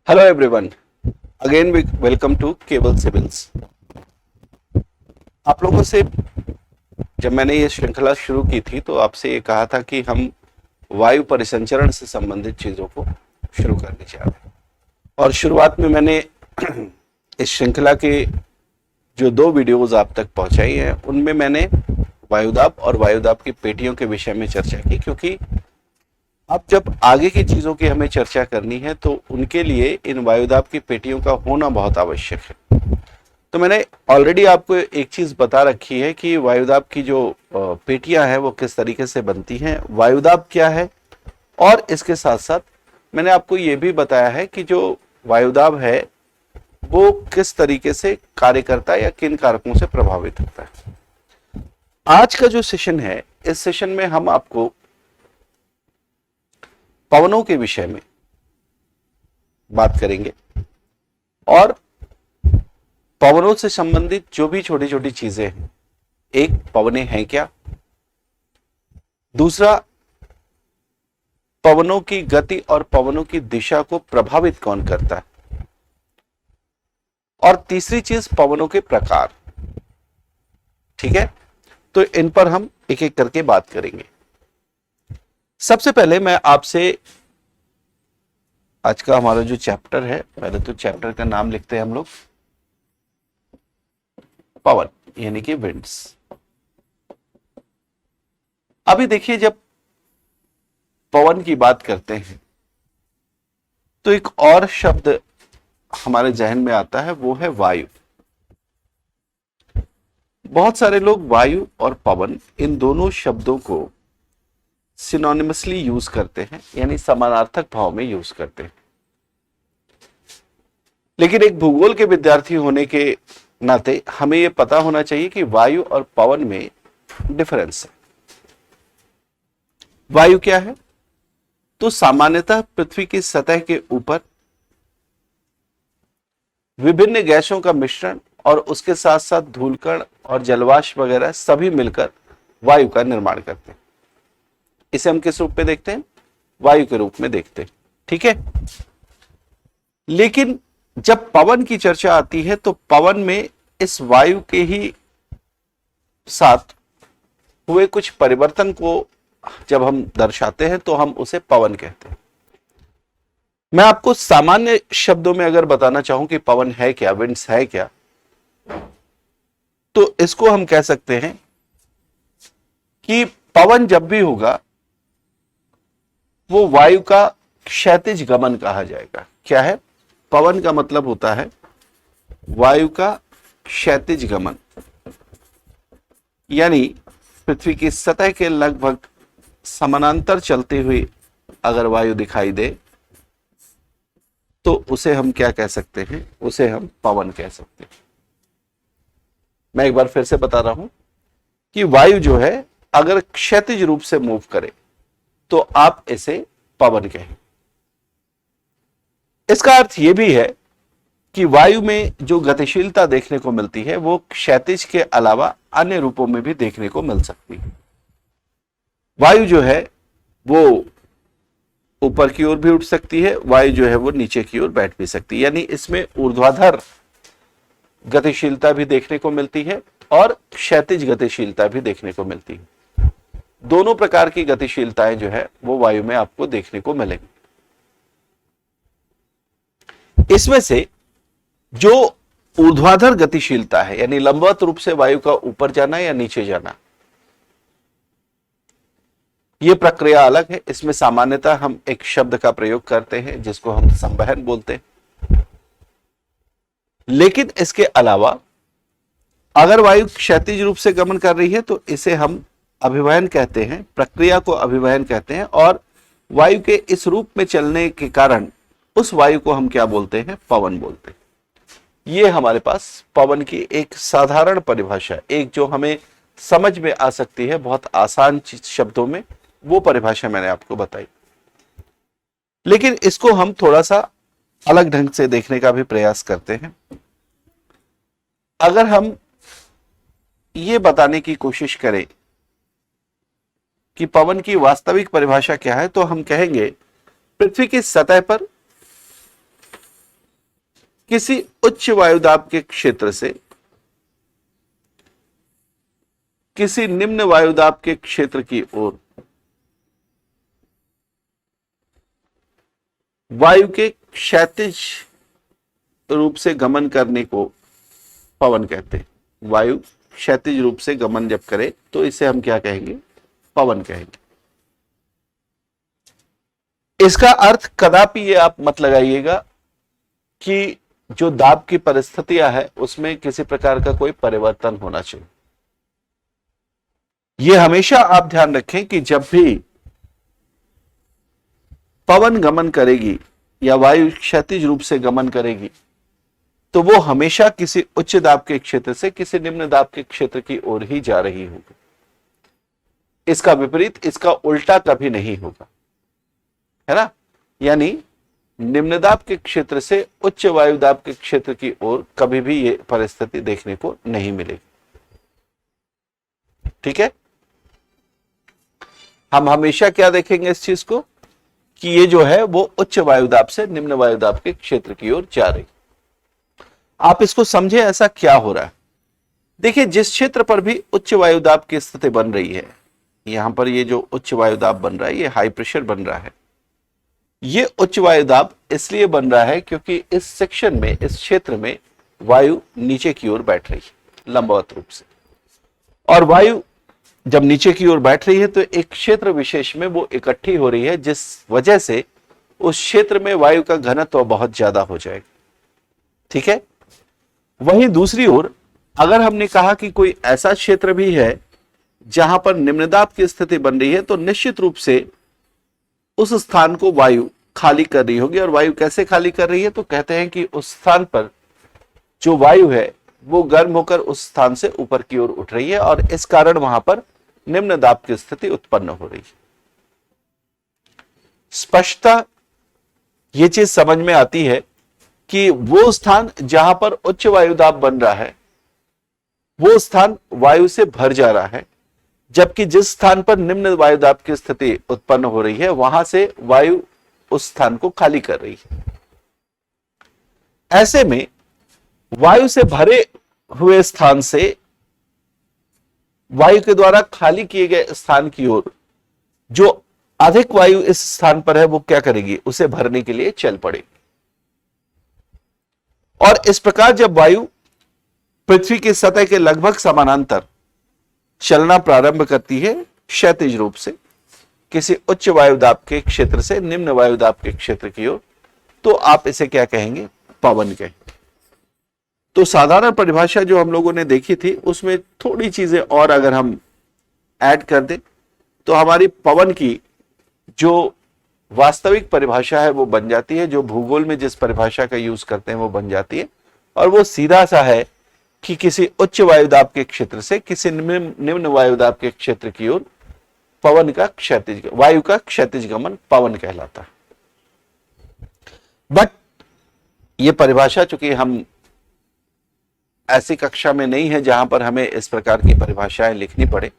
Hello everyone, again welcome to cable civils. आप लोगों से जब मैंने ये श्रृंखला शुरू की थी तो आपसे ये कहा था कि हम वायु परिसंचरण से संबंधित चीजों को शुरू करने जा रहे हैं। और शुरुआत में मैंने इस श्रृंखला के जो 2 वीडियोस आप तक पहुंचाई हैं उनमें मैंने वायुदाब और वायुदाब की पेटियों के विषय में चर्चा की, क्योंकि अब जब आगे की चीजों की हमें चर्चा करनी है तो उनके लिए इन वायुदाब की पेटियों का होना बहुत आवश्यक है। तो मैंने ऑलरेडी आपको एक चीज बता रखी है कि वायुदाब की जो पेटियां हैं वो किस तरीके से बनती हैं, वायुदाब क्या है, और इसके साथ साथ मैंने आपको ये भी बताया है कि जो वायुदाब है वो किस तरीके से कार्य करता है या किन कारकों से प्रभावित होता है। आज का जो सेशन है, इस सेशन में हम आपको पवनों के विषय में बात करेंगे और पवनों से संबंधित जो भी छोटी छोटी चीजें हैं, एक पवने हैं क्या, दूसरा पवनों की गति और पवनों की दिशा को प्रभावित कौन करता है, और तीसरी चीज पवनों के प्रकार। ठीक है, तो इन पर हम एक एक करके बात करेंगे। सबसे पहले मैं आपसे आज का हमारा जो चैप्टर है, पहले तो चैप्टर का नाम लिखते हैं हम लोग, पवन यानी कि विंड्स। अभी देखिए, जब पवन की बात करते हैं तो एक और शब्द हमारे जहन में आता है, वो है वायु। बहुत सारे लोग वायु और पवन इन दोनों शब्दों को सिनोनिमसली यूज करते हैं, यानी समानार्थक भाव में यूज करते हैं। लेकिन एक भूगोल के विद्यार्थी होने के नाते हमें यह पता होना चाहिए कि वायु और पवन में डिफरेंस है। वायु क्या है? तो सामान्यतः पृथ्वी की सतह के ऊपर विभिन्न गैसों का मिश्रण और उसके साथ साथ धूलकण और जलवाष्प वगैरह सभी मिलकर वायु का निर्माण करते हैं। इसे हम किस रूप में देखते हैं? वायु के रूप में देखते हैं। ठीक है, लेकिन जब पवन की चर्चा आती है तो पवन में इस वायु के ही साथ हुए कुछ परिवर्तन को जब हम दर्शाते हैं तो हम उसे पवन कहते हैं। मैं आपको सामान्य शब्दों में अगर बताना चाहूं कि पवन है क्या, विंड्स है क्या, तो इसको हम कह सकते हैं कि पवन जब भी होगा वो वायु का क्षैतिज गमन कहा जाएगा। क्या है? पवन का मतलब होता है वायु का क्षैतिज गमन, यानी पृथ्वी की सतह के लगभग समानांतर चलती हुई अगर वायु दिखाई दे तो उसे हम क्या कह सकते हैं? उसे हम पवन कह सकते हैं। मैं एक बार फिर से बता रहा हूं कि वायु जो है अगर क्षैतिज रूप से मूव करे तो आप इसे पवन कहें। इसका अर्थ यह भी है कि वायु में जो गतिशीलता देखने को मिलती है वो क्षैतिज के अलावा अन्य रूपों में भी देखने को मिल सकती है। वायु जो है वो ऊपर की ओर भी उठ सकती है, वायु जो है वो नीचे की ओर बैठ भी सकती है, यानी इसमें ऊर्ध्वाधर गतिशीलता भी देखने को मिलती है और क्षैतिज गतिशीलता भी देखने को मिलती है। दोनों प्रकार की गतिशीलताएं जो है वो वायु में आपको देखने को मिलेंगी। इसमें से जो ऊर्ध्वाधर गतिशीलता है, यानी लंबवत रूप से वायु का ऊपर जाना या नीचे जाना, यह प्रक्रिया अलग है। इसमें सामान्यतः हम एक शब्द का प्रयोग करते हैं जिसको हम संवहन बोलते हैं। लेकिन इसके अलावा अगर वायु क्षैतिज रूप से गमन कर रही है तो इसे हम अभिवहन कहते हैं, प्रक्रिया को अभिवहन कहते हैं, और वायु के इस रूप में चलने के कारण उस वायु को हम क्या बोलते हैं? पवन बोलते हैं। ये हमारे पास पवन की एक साधारण परिभाषा, एक जो हमें समझ में आ सकती है बहुत आसान शब्दों में, वो परिभाषा मैंने आपको बताई। लेकिन इसको हम थोड़ा सा अलग ढंग से देखने का भी प्रयास करते हैं। अगर हम ये बताने की कोशिश करें कि पवन की वास्तविक परिभाषा क्या है तो हम कहेंगे पृथ्वी की सतह पर किसी उच्च वायुदाब के क्षेत्र से किसी निम्न वायुदाब के क्षेत्र की ओर वायु के क्षैतिज रूप से गमन करने को पवन कहते हैं। वायु क्षैतिज रूप से गमन जब करे तो इसे हम क्या कहेंगे? पवन कहेंगे। इसका अर्थ कदापि ये आप मत लगाइएगा कि जो दाब की परिस्थितियां है उसमें किसी प्रकार का कोई परिवर्तन होना चाहिए। यह हमेशा आप ध्यान रखें कि जब भी पवन गमन करेगी या वायु क्षैतिज रूप से गमन करेगी तो वो हमेशा किसी उच्च दाब के क्षेत्र से किसी निम्न दाब के क्षेत्र की ओर ही जा रही होगी। इसका विपरीत, इसका उल्टा कभी नहीं होगा, है ना। यानी निम्न दाब के क्षेत्र से उच्च वायु दाब के क्षेत्र की ओर कभी भी ये परिस्थिति देखने को नहीं मिलेगी। ठीक है, हम हमेशा क्या देखेंगे इस चीज को कि ये जो है वो उच्च वायुदाब से निम्न वायुदाब के क्षेत्र की ओर जा रही। आप इसको समझे ऐसा क्या हो रहा है। देखिए, जिस क्षेत्र पर भी उच्च वायुदाब की स्थिति बन रही है, यहां पर ये जो उच्च वायुदाब बन रहा है ये हाई प्रेशर बन रहा है। ये उच्च वायुदाब इसलिए बन रहा है क्योंकि इस सेक्शन में, इस क्षेत्र में वायु नीचे की ओर बैठ रही है लंबवत रूप से, और वायु जब नीचे की ओर बैठ रही है तो एक क्षेत्र विशेष में वो इकट्ठी हो रही है, जिस वजह से उस क्षेत्र में वायु का घनत्व बहुत ज्यादा हो जाएगा। ठीक है, वहीं दूसरी ओर अगर हमने कहा कि कोई ऐसा क्षेत्र भी है जहां पर निम्न दाब की स्थिति बन रही है तो निश्चित रूप से उस स्थान को वायु खाली कर रही होगी। और वायु कैसे खाली कर रही है? तो कहते हैं कि उस स्थान पर जो वायु है वो गर्म होकर उस स्थान से ऊपर की ओर उठ रही है और इस कारण वहां पर निम्न दाब की स्थिति उत्पन्न हो रही है। स्पष्टता ये चीज समझ में आती है कि वो स्थान जहां पर उच्च वायुदाब बन रहा है वो स्थान वायु से भर जा रहा है, जबकि जिस स्थान पर निम्न वायुदाब की स्थिति उत्पन्न हो रही है वहां से वायु उस स्थान को खाली कर रही है। ऐसे में वायु से भरे हुए स्थान से वायु के द्वारा खाली किए गए स्थान की ओर जो अधिक वायु इस स्थान पर है वो क्या करेगी? उसे भरने के लिए चल पड़ेगी। और इस प्रकार जब वायु पृथ्वी की सतह के लगभग समानांतर चलना प्रारंभ करती है क्षैतिज रूप से किसी उच्च वायुदाब के क्षेत्र से निम्न वायुदाब के क्षेत्र की ओर, तो आप इसे क्या कहेंगे? पवन कहेंगे। तो साधारण परिभाषा जो हम लोगों ने देखी थी उसमें थोड़ी चीजें और अगर हम ऐड कर दें तो हमारी पवन की जो वास्तविक परिभाषा है वो बन जाती है, जो भूगोल में जिस परिभाषा का यूज करते हैं वो बन जाती है। और वो सीधा सा है कि किसी उच्च वायुदाब के क्षेत्र से किसी निम्न वायुदाब के क्षेत्र की ओर पवन का क्षैतिज, वायु का क्षैतिज गमन पवन कहलाता है। बट ये परिभाषा चूंकि हम ऐसी कक्षा में नहीं है जहां पर हमें इस प्रकार की परिभाषाएं लिखनी पड़े,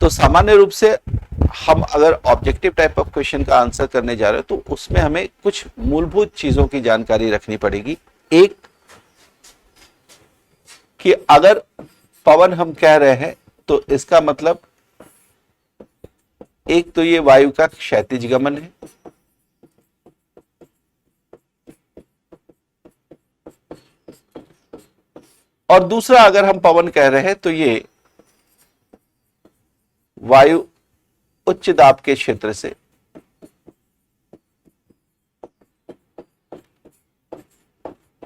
तो सामान्य रूप से हम अगर ऑब्जेक्टिव टाइप ऑफ क्वेश्चन का आंसर करने जा रहे हैं तो उसमें हमें कुछ मूलभूत चीजों की जानकारी रखनी पड़ेगी। एक कि अगर पवन हम कह रहे हैं तो इसका मतलब एक तो ये वायु का क्षैतिज गमन है, और दूसरा अगर हम पवन कह रहे हैं तो ये वायु उच्च दाब के क्षेत्र से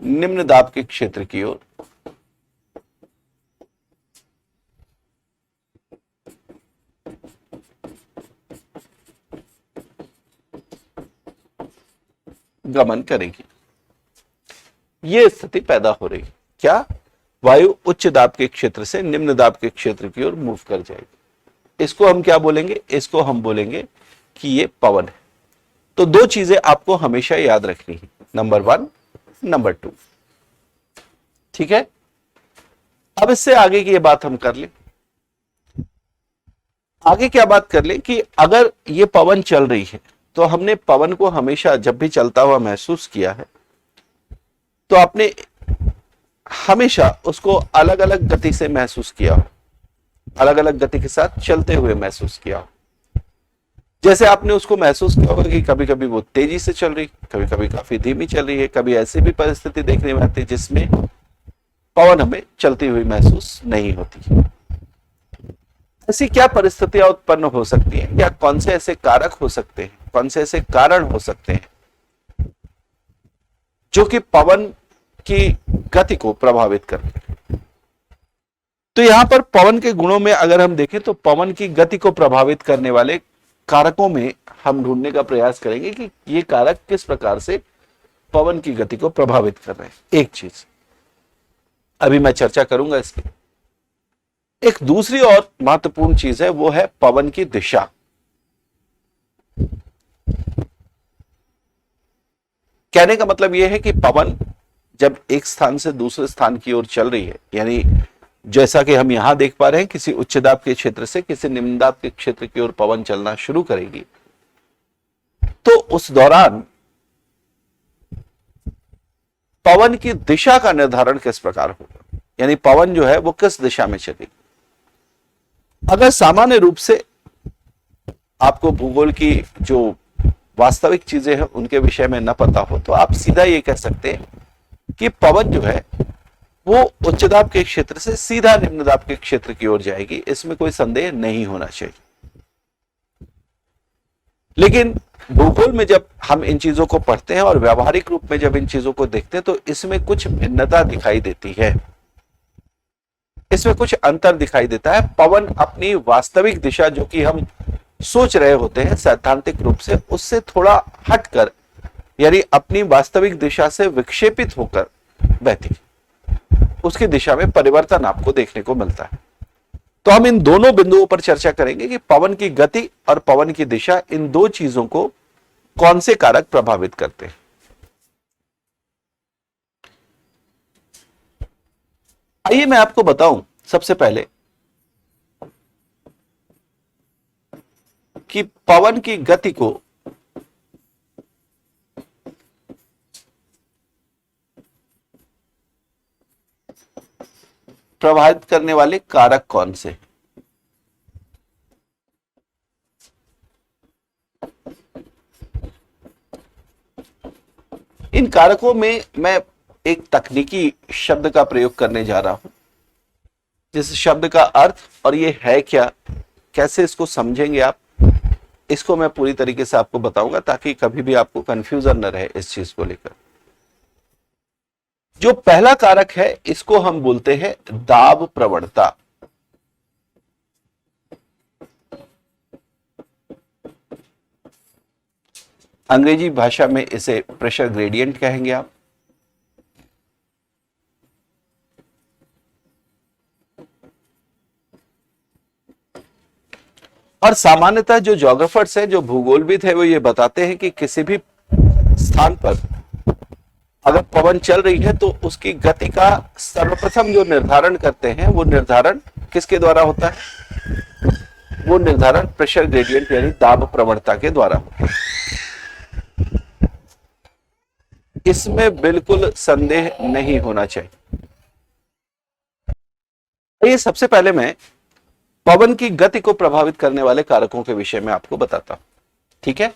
निम्न दाब के क्षेत्र की ओर गमन करेगी। यह स्थिति पैदा हो रही है। क्या? वायु उच्च दाब के क्षेत्र से निम्न दाब के क्षेत्र की ओर मूव कर जाएगी। इसको हम क्या बोलेंगे? इसको हम बोलेंगे कि ये पवन है। तो दो चीजें आपको हमेशा याद रखनी है, नंबर 1, नंबर 2। ठीक है, अब इससे आगे की ये बात हम कर लें। आगे क्या बात कर लें कि अगर ये पवन चल रही है तो हमने पवन को हमेशा जब भी चलता हुआ महसूस किया है तो आपने हमेशा उसको अलग अलग गति से महसूस किया हो, अलग अलग गति के साथ चलते हुए महसूस किया हो। जैसे आपने उसको महसूस किया होगा कि कभी कभी वो तेजी से चल रही, कभी कभी काफी धीमी चल रही है, कभी ऐसी भी परिस्थिति देखने में आती है जिसमें पवन हमें चलती हुई महसूस नहीं होती। ऐसी क्या परिस्थितियां उत्पन्न हो सकती हैं, या कौन से ऐसे कारक हो सकते हैं, कौन से ऐसे कारण हो सकते हैं जो कि पवन की गति को प्रभावित करते हैं? तो यहां पर पवन के गुणों में अगर हम देखें तो पवन की गति को प्रभावित करने वाले कारकों में हम ढूंढने का प्रयास करेंगे कि ये कारक किस प्रकार से पवन की गति को प्रभावित कर रहे हैं। एक चीज अभी मैं चर्चा करूंगा इसकी। एक दूसरी और महत्वपूर्ण चीज है, वो है पवन की दिशा। कहने का मतलब यह है कि पवन जब एक स्थान से दूसरे स्थान की ओर चल रही है, यानी जैसा कि हम यहां देख पा रहे हैं, किसी उच्च दाब के क्षेत्र से किसी निम्न दाब के क्षेत्र की ओर पवन चलना शुरू करेगी, तो उस दौरान पवन की दिशा का निर्धारण किस प्रकार होगा, यानी पवन जो है वो किस दिशा में चलेगी। अगर सामान्य रूप से आपको भूगोल की जो वास्तविक चीजें हैं उनके विषय में न पता हो, तो आप सीधा ये कह सकते हैं कि पवन जो है वो उच्च दाब के क्षेत्र से सीधा निम्न दाब के क्षेत्र की ओर जाएगी, इसमें कोई संदेह नहीं होना चाहिए। लेकिन भूगोल में जब हम इन चीजों को पढ़ते हैं और व्यावहारिक रूप में जब इन चीजों को देखते हैं, तो इसमें कुछ भिन्नता दिखाई देती है, इसमें कुछ अंतर दिखाई देता है। पवन अपनी वास्तविक दिशा जो कि हम सोच रहे होते हैं सैद्धांतिक रूप से, उससे थोड़ा हटकर, यानी अपनी वास्तविक दिशा से विक्षेपित होकर बहती, उसकी दिशा में परिवर्तन आपको देखने को मिलता है। तो हम इन दोनों बिंदुओं पर चर्चा करेंगे कि पवन की गति और पवन की दिशा, इन दो चीजों को कौन से कारक प्रभावित करते हैं। आइए मैं आपको बताऊं सबसे पहले कि पवन की गति को प्रभावित करने वाले कारक कौन से। इन कारकों में मैं एक तकनीकी शब्द का प्रयोग करने जा रहा हूं, जिस शब्द का अर्थ और ये है क्या, कैसे इसको समझेंगे आप, इसको मैं पूरी तरीके से आपको बताऊंगा ताकि कभी भी आपको कंफ्यूजन न रहे इस चीज को लेकर। जो पहला कारक है इसको हम बोलते हैं दाब प्रवणता। अंग्रेजी भाषा में इसे प्रेशर ग्रेडियंट कहेंगे आप। और सामान्यतः जो ज्योग्राफर्स हैं, जो भूगोलविद है, वो ये बताते हैं कि किसी भी स्थान पर अगर पवन चल रही है तो उसकी गति का सर्वप्रथम जो निर्धारण करते हैं, वो निर्धारण किसके द्वारा होता है, वो निर्धारण प्रेशर ग्रेडियंट यानी दाब प्रवणता के द्वारा होता है। इसमें बिल्कुल संदेह नहीं होना चाहिए। ये सबसे पहले मैं पवन की गति को प्रभावित करने वाले कारकों के विषय में आपको बताता हूं, ठीक है।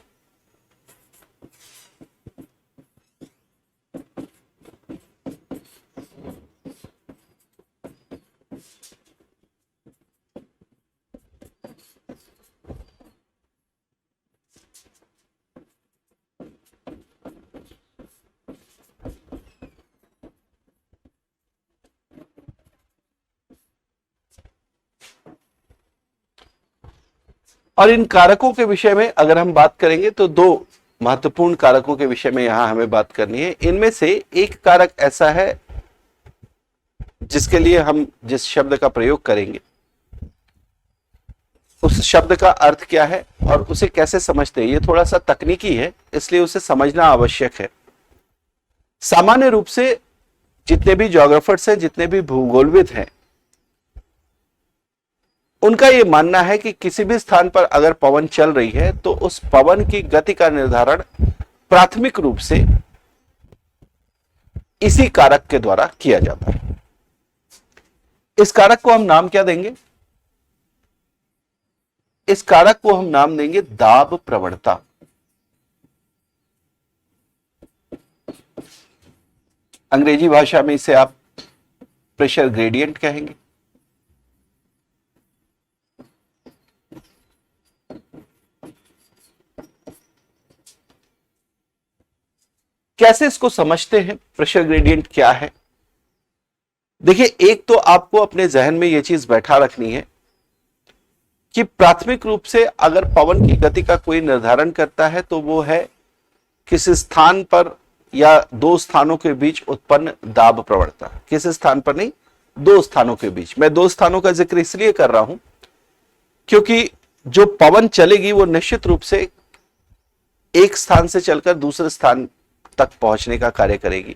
और इन कारकों के विषय में अगर हम बात करेंगे तो दो महत्वपूर्ण कारकों के विषय में यहां हमें बात करनी है। इनमें से एक कारक ऐसा है जिसके लिए हम जिस शब्द का प्रयोग करेंगे उस शब्द का अर्थ क्या है और उसे कैसे समझते हैं, ये थोड़ा सा तकनीकी है, इसलिए उसे समझना आवश्यक है। सामान्य रूप से जितने भी ज्योग्राफर्स हैं, जितने भी भूगोलविद हैं, उनका यह मानना है कि किसी भी स्थान पर अगर पवन चल रही है तो उस पवन की गति का निर्धारण प्राथमिक रूप से इसी कारक के द्वारा किया जाता है। इस कारक को हम नाम क्या देंगे? इस कारक को हम नाम देंगे दाब प्रवणता। अंग्रेजी भाषा में इसे आप प्रेशर ग्रेडियंट कहेंगे। कैसे इसको समझते हैं, प्रेशर ग्रेडियंट क्या है? देखिए, एक तो आपको अपने जहन में यह चीज बैठा रखनी है कि प्राथमिक रूप से अगर पवन की गति का कोई निर्धारण करता है तो वो है किसी स्थान पर या दो स्थानों के बीच उत्पन्न दाब प्रवणता। किसी स्थान पर नहीं, दो स्थानों के बीच। मैं दो स्थानों का जिक्र इसलिए कर रहा हूं क्योंकि जो पवन चलेगी वो निश्चित रूप से एक स्थान से चलकर दूसरे स्थान तक पहुंचने का कार्य करेगी।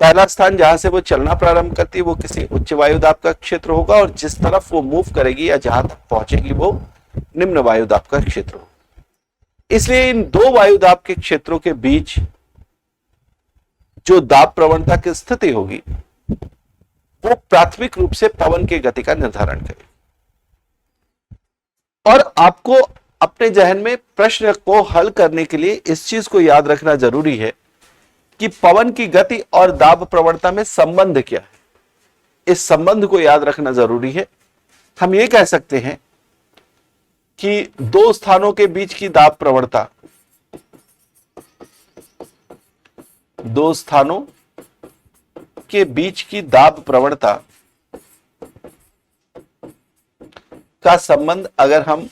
पहला स्थान जहां से वो चलना प्रारंभ करती है वो किसी उच्च वायुदाब का क्षेत्र होगा, और जिस तरफ वो मूव करेगी या जहां तक पहुंचेगी वो निम्न वायुदाब का क्षेत्र होगा। इसलिए इन दो वायुदाब के क्षेत्रों के बीच जो दाब प्रवणता की स्थिति होगी वो प्राथमिक रूप से पवन की गति का निर्धारण करेगी। और आपको अपने जहन में प्रश्न को हल करने के लिए इस चीज को याद रखना जरूरी है कि पवन की गति और दाब प्रवणता में संबंध क्या है। इस संबंध को याद रखना जरूरी है। हम ये कह सकते हैं कि दो स्थानों के बीच की दाब प्रवणता, दो स्थानों के बीच की दाब प्रवणता का संबंध अगर हम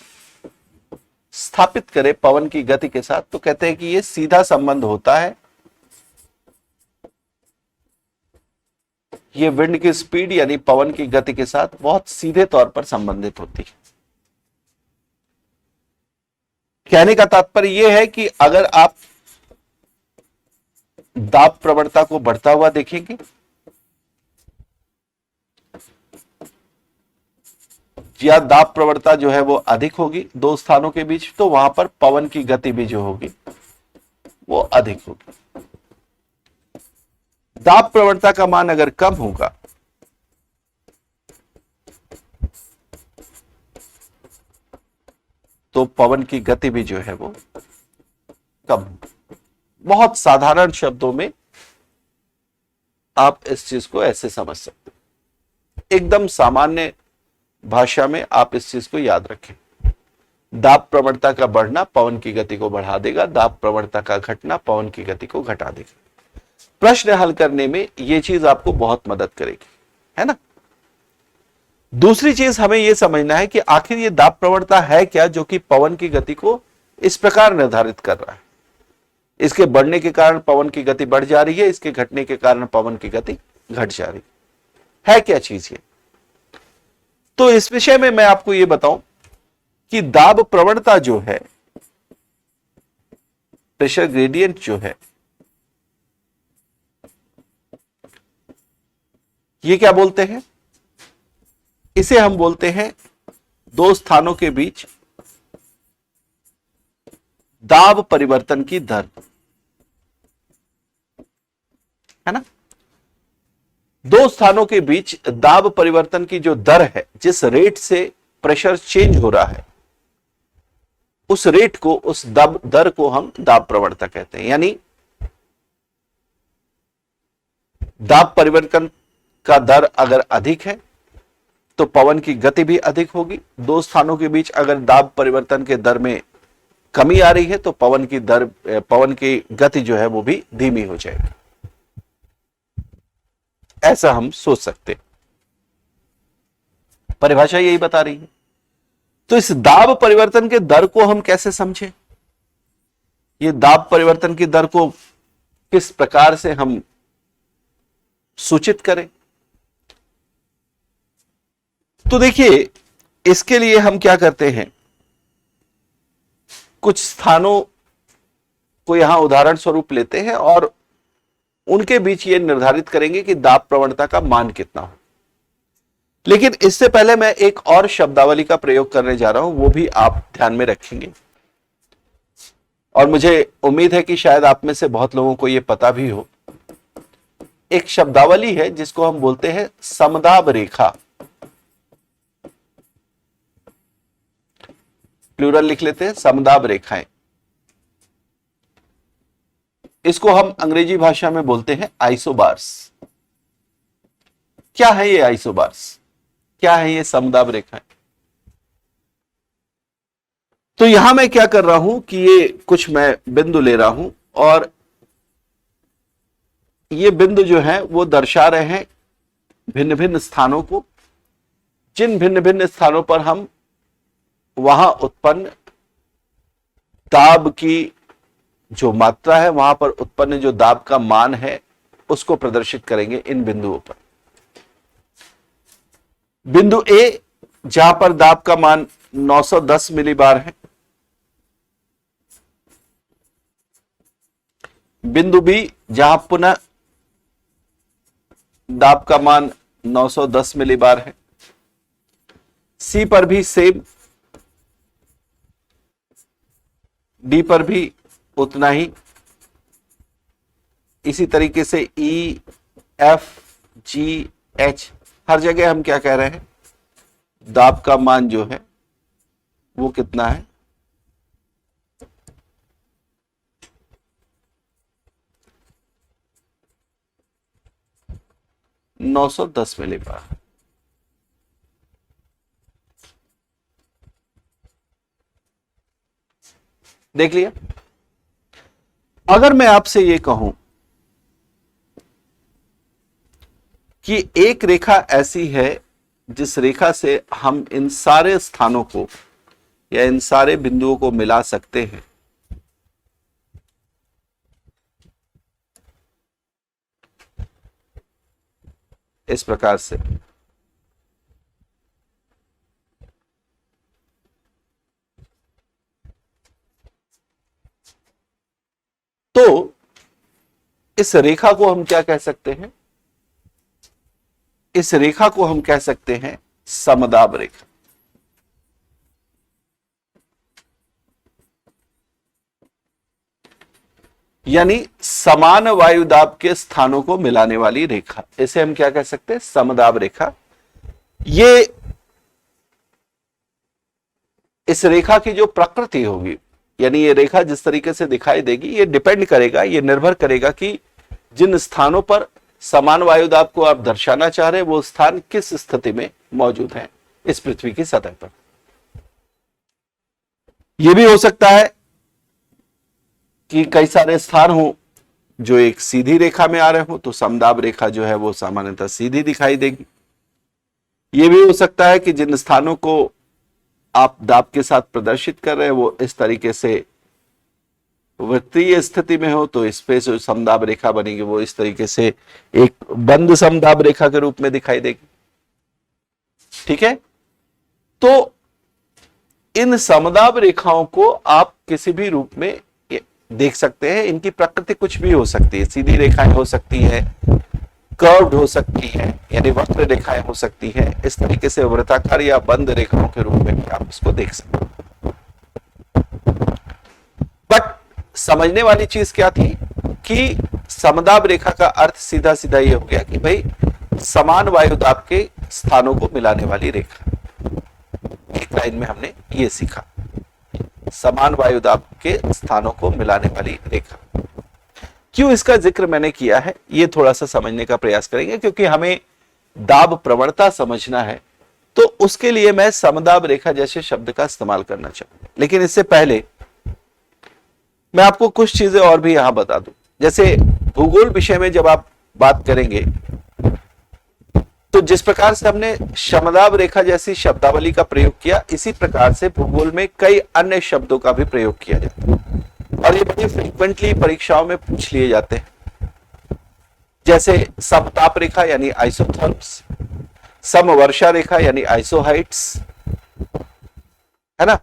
स्थापित करें पवन की गति के साथ तो कहते हैं कि यह सीधा संबंध होता है। यह विंड की स्पीड यानी पवन की गति के साथ बहुत सीधे तौर पर संबंधित होती है। कहने का तात्पर्य यह है कि अगर आप दाब प्रवणता को बढ़ता हुआ देखेंगे या दाब प्रवणता जो है वो अधिक होगी दो स्थानों के बीच, तो वहां पर पवन की गति भी जो होगी वो अधिक होगी। दाब प्रवणता का मान अगर कम होगा तो पवन की गति भी जो है वो कम होगी। बहुत साधारण शब्दों में आप इस चीज को ऐसे समझ सकते हैं। एकदम सामान्य भाषा में आप इस चीज को याद रखें। दाब प्रवणता का बढ़ना पवन की गति को बढ़ा देगा, दाब प्रवणता का घटना पवन की गति को घटा देगा। प्रश्न हल करने में यह चीज आपको बहुत मदद करेगी, है ना। दूसरी चीज हमें यह समझना है कि आखिर यह दाब प्रवणता है क्या जो कि पवन की गति को इस प्रकार निर्धारित कर रहा है। इसके बढ़ने के कारण पवन की गति बढ़ जा रही है, इसके घटने के कारण पवन की गति घट जा रही है क्या चीज ये? तो इस विषय में मैं आपको यह बताऊं कि दाब प्रवणता जो है, प्रेशर ग्रेडियंट जो है, ये क्या बोलते हैं? इसे हम बोलते हैं दो स्थानों के बीच दाब परिवर्तन की दर, है ना। दो स्थानों के बीच दाब परिवर्तन की जो दर है, जिस रेट से प्रेशर चेंज हो रहा है, उस रेट को, उस दर को हम दाब प्रवणता कहते हैं। यानी दाब परिवर्तन का दर अगर अधिक है तो पवन की गति भी अधिक होगी। दो स्थानों के बीच अगर दाब परिवर्तन के दर में कमी आ रही है तो पवन की गति जो है वो भी धीमी हो जाएगी। ऐसा हम सोच सकते, परिभाषा यही बता रही है। तो इस दाब परिवर्तन के दर को हम कैसे समझें? ये दाब परिवर्तन की दर को किस प्रकार से हम सूचित करें? तो देखिए, इसके लिए हम क्या करते हैं, कुछ स्थानों को यहां उदाहरण स्वरूप लेते हैं और उनके बीच ये निर्धारित करेंगे कि दाब प्रवणता का मान कितना हो। लेकिन इससे पहले मैं एक और शब्दावली का प्रयोग करने जा रहा हूं, वो भी आप ध्यान में रखेंगे। और मुझे उम्मीद है कि शायद आप में से बहुत लोगों को यह पता भी हो एक शब्दावली है जिसको हम बोलते हैं समदाब रेखा। प्लूरल लिख लेते हैं, समदाब रेखाएं। इसको हम अंग्रेजी भाषा में बोलते हैं आइसोबार्स। क्या है ये आइसोबार्स, क्या है ये समदाब रेखाएं? तो यहां मैं क्या कर रहा हूं कि ये कुछ मैं बिंदु ले रहा हूं और ये बिंदु जो है वो दर्शा रहे हैं भिन्न भिन्न स्थानों को, जिन भिन्न भिन्न स्थानों पर हम वहां उत्पन्न दाब की जो मात्रा है, वहां पर उत्पन्न जो दाब का मान है उसको प्रदर्शित करेंगे इन बिंदुओं पर। बिंदु ए जहां पर दाब का मान 910 मिलीबार है, बिंदु बी जहां पुनः दाब का मान 910 मिलीबार है, सी पर भी सेम, डी पर भी उतना ही, इसी तरीके से ई, एफ, जी, एच, हर जगह हम क्या कह रहे हैं, दाब का मान जो है वो कितना है, 910 मिलीबार। देख लिया। अगर मैं आपसे ये कहूं कि एक रेखा ऐसी है जिस रेखा से हम इन सारे स्थानों को या इन सारे बिंदुओं को मिला सकते हैं, इस प्रकार से, तो इस रेखा को हम क्या कह सकते हैं, इस रेखा को हम कह सकते हैं समदाब रेखा। यानी समान वायुदाब के स्थानों को मिलाने वाली रेखा, इसे हम क्या कह सकते हैं, समदाब रेखा। ये इस रेखा की जो प्रकृति होगी, यानी ये रेखा जिस तरीके से दिखाई देगी, ये डिपेंड करेगा, ये निर्भर करेगा कि जिन स्थानों पर समान वायुदाब को आप दर्शाना चाह रहे हैं वो स्थान किस स्थिति में मौजूद है इस पृथ्वी की सतह पर। यह भी हो सकता है कि कई सारे स्थान हो जो एक सीधी रेखा में आ रहे हो, तो समदाब रेखा जो है वो सामान्यतः सीधी दिखाई देगी। यह भी हो सकता है कि जिन स्थानों को आप दाब के साथ प्रदर्शित कर रहे हैं वो इस तरीके से वृत्तीय स्थिति में हो, तो इस पे जो समदाब रेखा बनेगी वो इस तरीके से एक बंद समदाब रेखा के रूप में दिखाई देगी। ठीक है, तो इन समदाब रेखाओं को आप किसी भी रूप में देख सकते हैं। इनकी प्रकृति कुछ भी हो सकती है, सीधी रेखाएं हो सकती है, कर्व्ड हो सकती है, यानी वक्र रेखाएं हो सकती है, इस तरीके से वृत्ताकार या बंद रेखाओं के रूप में भी आप इसको देख सकते हैं। बट समझने वाली चीज क्या थी कि समदाब रेखा का अर्थ सीधा सीधा ये हो गया कि भाई समान वायुदाब के स्थानों को मिलाने वाली रेखा। एक लाइन में हमने ये सीखा, समान वायुदाब के स्थानों को मिलाने वाली रेखा। क्यों इसका जिक्र मैंने किया है, ये थोड़ा सा समझने का प्रयास करेंगे, क्योंकि हमें दाब प्रवणता समझना है, तो उसके लिए मैं समदाब रेखा जैसे शब्द का इस्तेमाल करना चाहूंगा। लेकिन इससे पहले मैं आपको कुछ चीजें और भी यहां बता दूं। जैसे भूगोल विषय में जब आप बात करेंगे, तो जिस प्रकार से हमने समदाब रेखा जैसी शब्दावली का प्रयोग किया, इसी प्रकार से भूगोल में कई अन्य शब्दों का भी प्रयोग किया जाता है और ये बड़े फ्रीक्वेंटली परीक्षाओं में पूछ लिए जाते हैं। जैसे समताप रेखा यानी आइसोथर्म्स, समवर्षा रेखा यानी आइसोहाइट्स, है ना।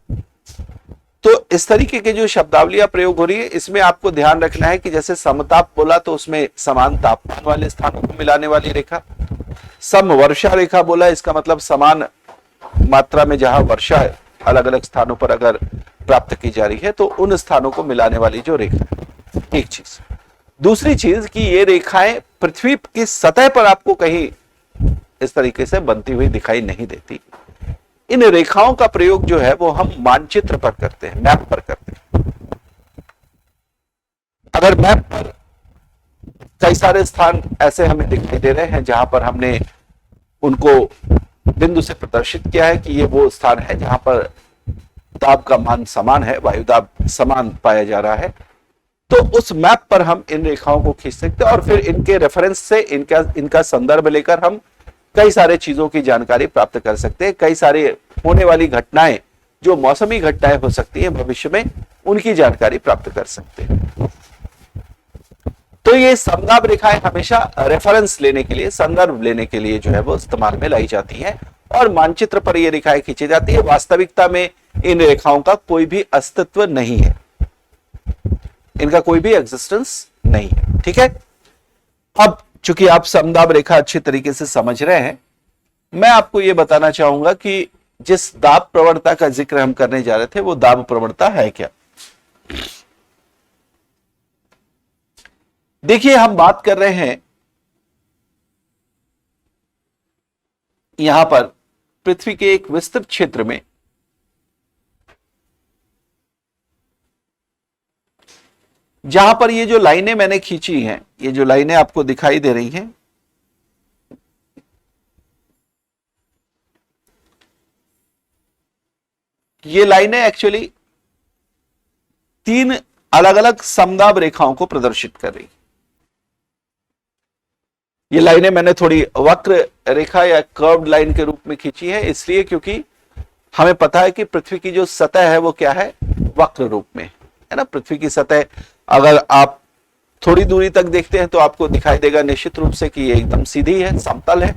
तो इस तरीके के जो शब्दावलियां प्रयोग हो रही है, इसमें आपको ध्यान रखना है कि जैसे समताप बोला तो उसमें समान तापमान वाले स्थानों को मिलाने वाली रेखा, समवर्षा रेखा बोला इसका मतलब समान मात्रा में जहां वर्षा अलग अलग स्थानों पर अगर प्राप्त की जा रही है तो उन स्थानों को मिलाने वाली जो रेखा है, एक चीज। दूसरी चीज कि ये रेखाएं पृथ्वी की सतह पर आपको कहीं इस तरीके से बनती हुई दिखाई नहीं देती। इन रेखाओं का प्रयोग जो है वो हम मानचित्र पर करते हैं, मैप पर करते हैं। अगर मैप पर कई सारे स्थान ऐसे हमें दिखाई दे रहे हैं जहां पर हमने उनको बिंदु से प्रदर्शित किया है कि ये वो स्थान है जहां पर दाब का मान समान है, वायु दाब समान पाया जा रहा है, तो उस मैप पर हम इन रेखाओं को खींच सकते हैं और फिर इनके रेफरेंस से इनका संदर्भ लेकर हम कई सारे चीजों की जानकारी प्राप्त कर सकते हैं। कई सारे होने वाली घटनाएं जो मौसमी घटनाएं हो सकती हैं भविष्य में, उनकी जानकारी प्राप्त कर सकते हैं। तो ये समदाब रेखाएं हमेशा रेफरेंस लेने के लिए, संदर्भ लेने के लिए जो है वो इस्तेमाल में लाई जाती हैं और मानचित्र पर ये रेखाएं खींची जाती है। वास्तविकता में इन रेखाओं का कोई भी अस्तित्व नहीं है, इनका कोई भी एग्जिस्टेंस नहीं है। ठीक है, अब चूंकि आप समदाब रेखा अच्छे तरीके से समझ रहे हैं, मैं आपको यह बताना चाहूंगा कि जिस दाब प्रवणता का जिक्र हम करने जा रहे थे वो दाब प्रवणता है क्या। देखिए, हम बात कर रहे हैं यहां पर पृथ्वी के एक विस्तृत क्षेत्र में जहां पर ये जो लाइनें मैंने खींची हैं, ये जो लाइनें आपको दिखाई दे रही हैं, ये लाइनें एक्चुअली 3 अलग अलग समदाब रेखाओं को प्रदर्शित कर रही। ये लाइनें मैंने थोड़ी वक्र रेखा या कर्व्ड लाइन के रूप में खींची है, इसलिए क्योंकि हमें पता है कि पृथ्वी की जो सतह है वो क्या है, वक्र रूप में है ना। पृथ्वी की सतह अगर आप थोड़ी दूरी तक देखते हैं तो आपको दिखाई देगा निश्चित रूप से कि ये एकदम सीधी है, समतल है,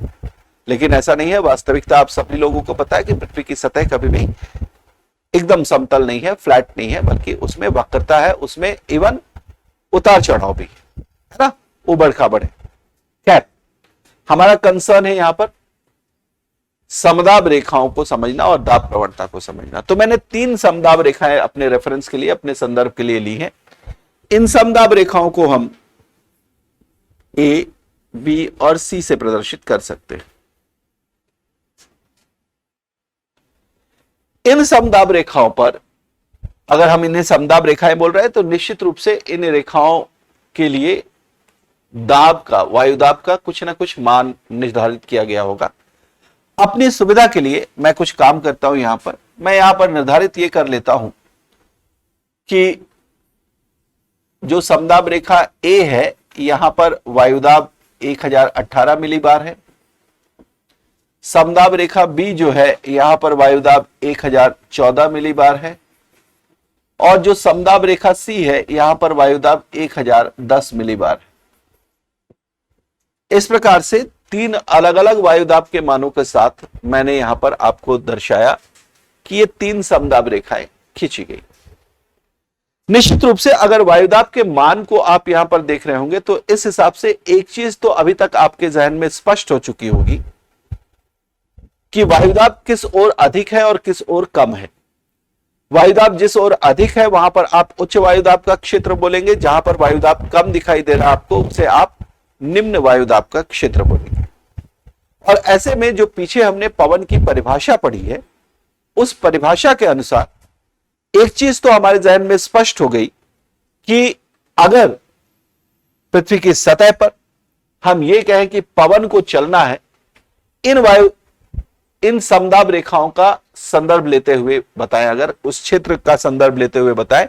लेकिन ऐसा नहीं है। वास्तविकता आप सभी लोगों को पता है कि पृथ्वी की सतह कभी भी एकदम समतल नहीं है, फ्लैट नहीं है, बल्कि उसमें वक्रता है, उसमें इवन उतार चढ़ाव भी है ना, उबड़ खाबड़ है। खैर, हमारा कंसर्न है यहां पर समदाब रेखाओं को समझना और दाब प्रवणता को समझना। तो मैंने 3 समदाब रेखाएं अपने रेफरेंस के लिए, अपने संदर्भ के लिए ली हैं। इन समदाब रेखाओं को हम ए, बी और सी से प्रदर्शित कर सकते हैं। इन समदाब रेखाओं पर अगर हम इन्हें समदाब रेखाएं बोल रहे हैं तो निश्चित रूप से इन रेखाओं के लिए दाब का, वायु दाब का कुछ ना कुछ मान निर्धारित किया गया होगा। अपनी सुविधा के लिए मैं कुछ काम करता हूं, मैं यहां पर निर्धारित ये कर लेता हूं कि जो समदाब रेखा ए है, यहां पर वायुदाब 1018 मिलीबार है। समदाब रेखा बी जो है, यहां पर वायुदाब 1014 मिलीबार है। और जो समदाब रेखा सी है, यहां पर वायुदाब 1010 मिलीबार है। इस प्रकार से 3 अलग अलग वायुदाब के मानों के साथ मैंने यहां पर आपको दर्शाया कि ये 3 समदाब रेखाएं खींची गई। निश्चित रूप से अगर वायुदाब के मान को आप यहां पर देख रहे होंगे तो इस हिसाब से एक चीज तो अभी तक आपके जहन में स्पष्ट हो चुकी होगी कि वायुदाब किस ओर अधिक है और किस ओर कम है। वायुदाब जिस ओर अधिक है वहां पर आप उच्च वायुदाब का क्षेत्र बोलेंगे, जहां पर वायुदाब कम दिखाई दे रहा है आपको, उसे आप निम्न वायुदाब का क्षेत्र बोलेंगे। और ऐसे में जो पीछे हमने पवन की परिभाषा पढ़ी है, उस परिभाषा के अनुसार एक चीज तो हमारे जहन में स्पष्ट हो गई कि अगर पृथ्वी की सतह पर हम ये कहें कि पवन को चलना है, इन समदाब रेखाओं का संदर्भ लेते हुए बताएं, अगर उस क्षेत्र का संदर्भ लेते हुए बताएं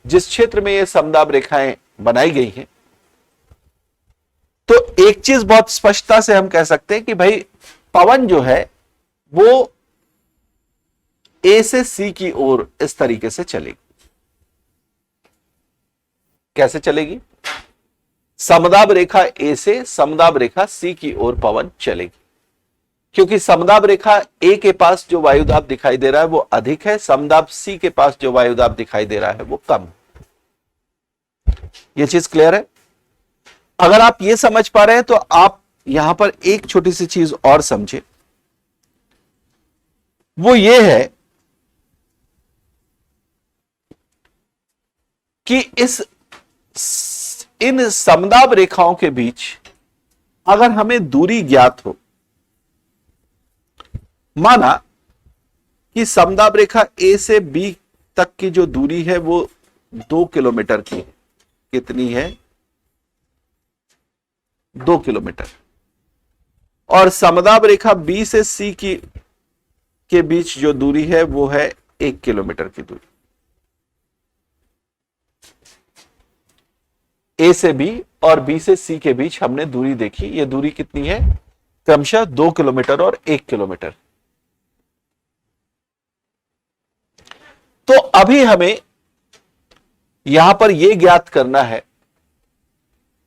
जिस क्षेत्र में ये समदाब रेखाएं बनाई गई हैं, तो एक चीज बहुत स्पष्टता से हम कह सकते हैं कि भाई पवन जो है वो ए से सी की ओर इस तरीके से चलेगी। कैसे चलेगी? समदाब रेखा ए से समदाब रेखा सी की ओर पवन चलेगी, क्योंकि समदाब रेखा ए के पास जो वायुदाब दिखाई दे रहा है वो अधिक है, समदाब सी के पास जो वायुदाब दिखाई दे रहा है वो कम। ये चीज क्लियर है? अगर आप ये समझ पा रहे हैं तो आप यहां पर एक छोटी सी चीज और समझे, वो ये है कि इन समदाब रेखाओं के बीच अगर हमें दूरी ज्ञात हो, माना कि समदाब रेखा ए से बी तक की जो दूरी है वो 2 किलोमीटर की है। कितनी है? 2 किलोमीटर। और समदाब रेखा बी से सी की के बीच जो दूरी है वो है 1 किलोमीटर की दूरी। ए से बी और बी से सी के बीच हमने दूरी देखी। ये दूरी कितनी है? क्रमशः 2 किलोमीटर और 1 किलोमीटर। तो अभी हमें यहां पर यह ज्ञात करना है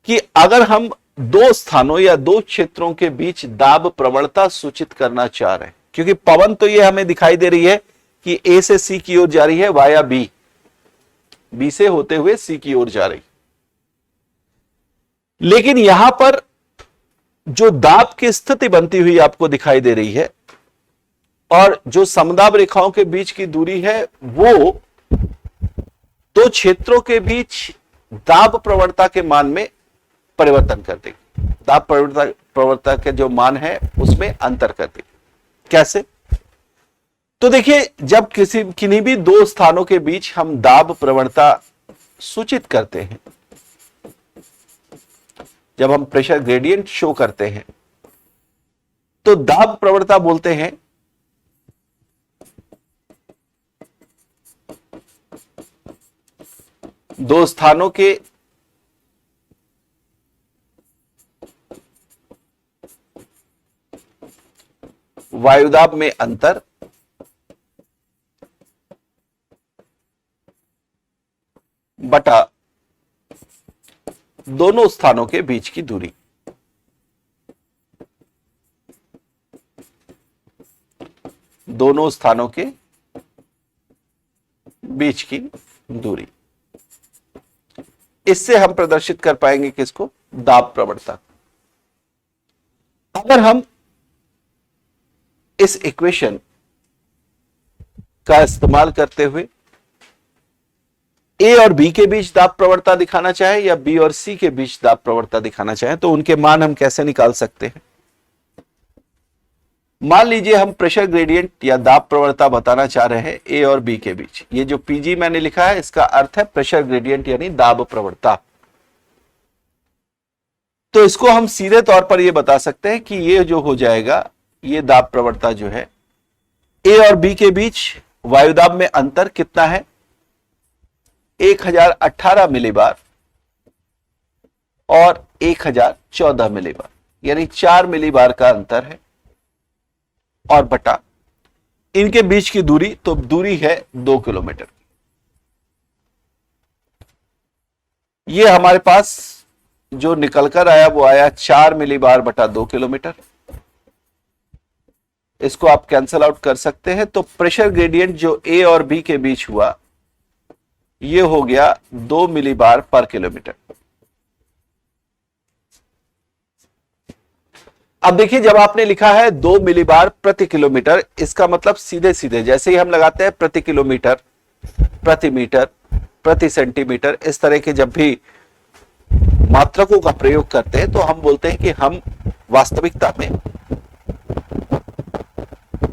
कि अगर हम दो स्थानों या दो क्षेत्रों के बीच दाब प्रवणता सूचित करना चाह रहे हैं, क्योंकि पवन तो यह हमें दिखाई दे रही है कि ए से सी की ओर जा रही है वाया बी, बी से होते हुए सी की ओर जा रही, लेकिन यहां पर जो दाब की स्थिति बनती हुई आपको दिखाई दे रही है और जो समदाब रेखाओं के बीच की दूरी है वो दो क्षेत्रों के बीच दाब प्रवणता के मान में परिवर्तन कर देगी। दाब प्रवणता के जो मान है उसमें अंतर कर देगी। कैसे? तो देखिए, जब किन्हीं भी दो स्थानों के बीच हम दाब प्रवणता सूचित करते हैं, जब हम प्रेशर ग्रेडियंट शो करते हैं, तो दाब प्रवणता बोलते हैं दो स्थानों के वायुदाब में अंतर बटा दोनों स्थानों के बीच की दूरी। दोनों स्थानों के बीच की दूरी, इससे हम प्रदर्शित कर पाएंगे किसको? दाब प्रवणता। अगर हम इस इक्वेशन का इस्तेमाल करते हुए ए और बी के बीच दाब प्रवणता दिखाना चाहे या बी और सी के बीच दाब प्रवणता दिखाना चाहे, तो उनके मान हम कैसे निकाल सकते हैं? मान लीजिए हम प्रेशर ग्रेडियंट या दाब प्रवणता बताना चाह रहे हैं ए और बी के बीच। ये जो पीजी मैंने लिखा है इसका अर्थ है प्रेशर ग्रेडियंट यानी दाब प्रवणता। तो इसको हम सीधे तौर पर यह बता सकते हैं कि ये जो हो जाएगा, ये दाब प्रवणता जो है ए और बी के बीच वायुदाब में अंतर कितना है? 1018 मिलीबार और 1014 मिलीबार, यानी 4 मिलीबार का अंतर है, और बटा इनके बीच की दूरी, तो दूरी है 2 किलोमीटर। ये हमारे पास जो निकलकर आया वो आया 4 मिलीबार बटा 2 किलोमीटर। इसको आप कैंसल आउट कर सकते हैं, तो प्रेशर ग्रेडियंट जो ए और बी के बीच हुआ ये हो गया 2 मिलीबार पर किलोमीटर। अब देखिए, जब आपने लिखा है 2 मिलीबार प्रति किलोमीटर, इसका मतलब सीधे सीधे जैसे ही हम लगाते हैं प्रति किलोमीटर, प्रति मीटर, प्रति सेंटीमीटर, इस तरह के जब भी मात्रकों का प्रयोग करते हैं तो हम बोलते हैं कि हम वास्तविकता में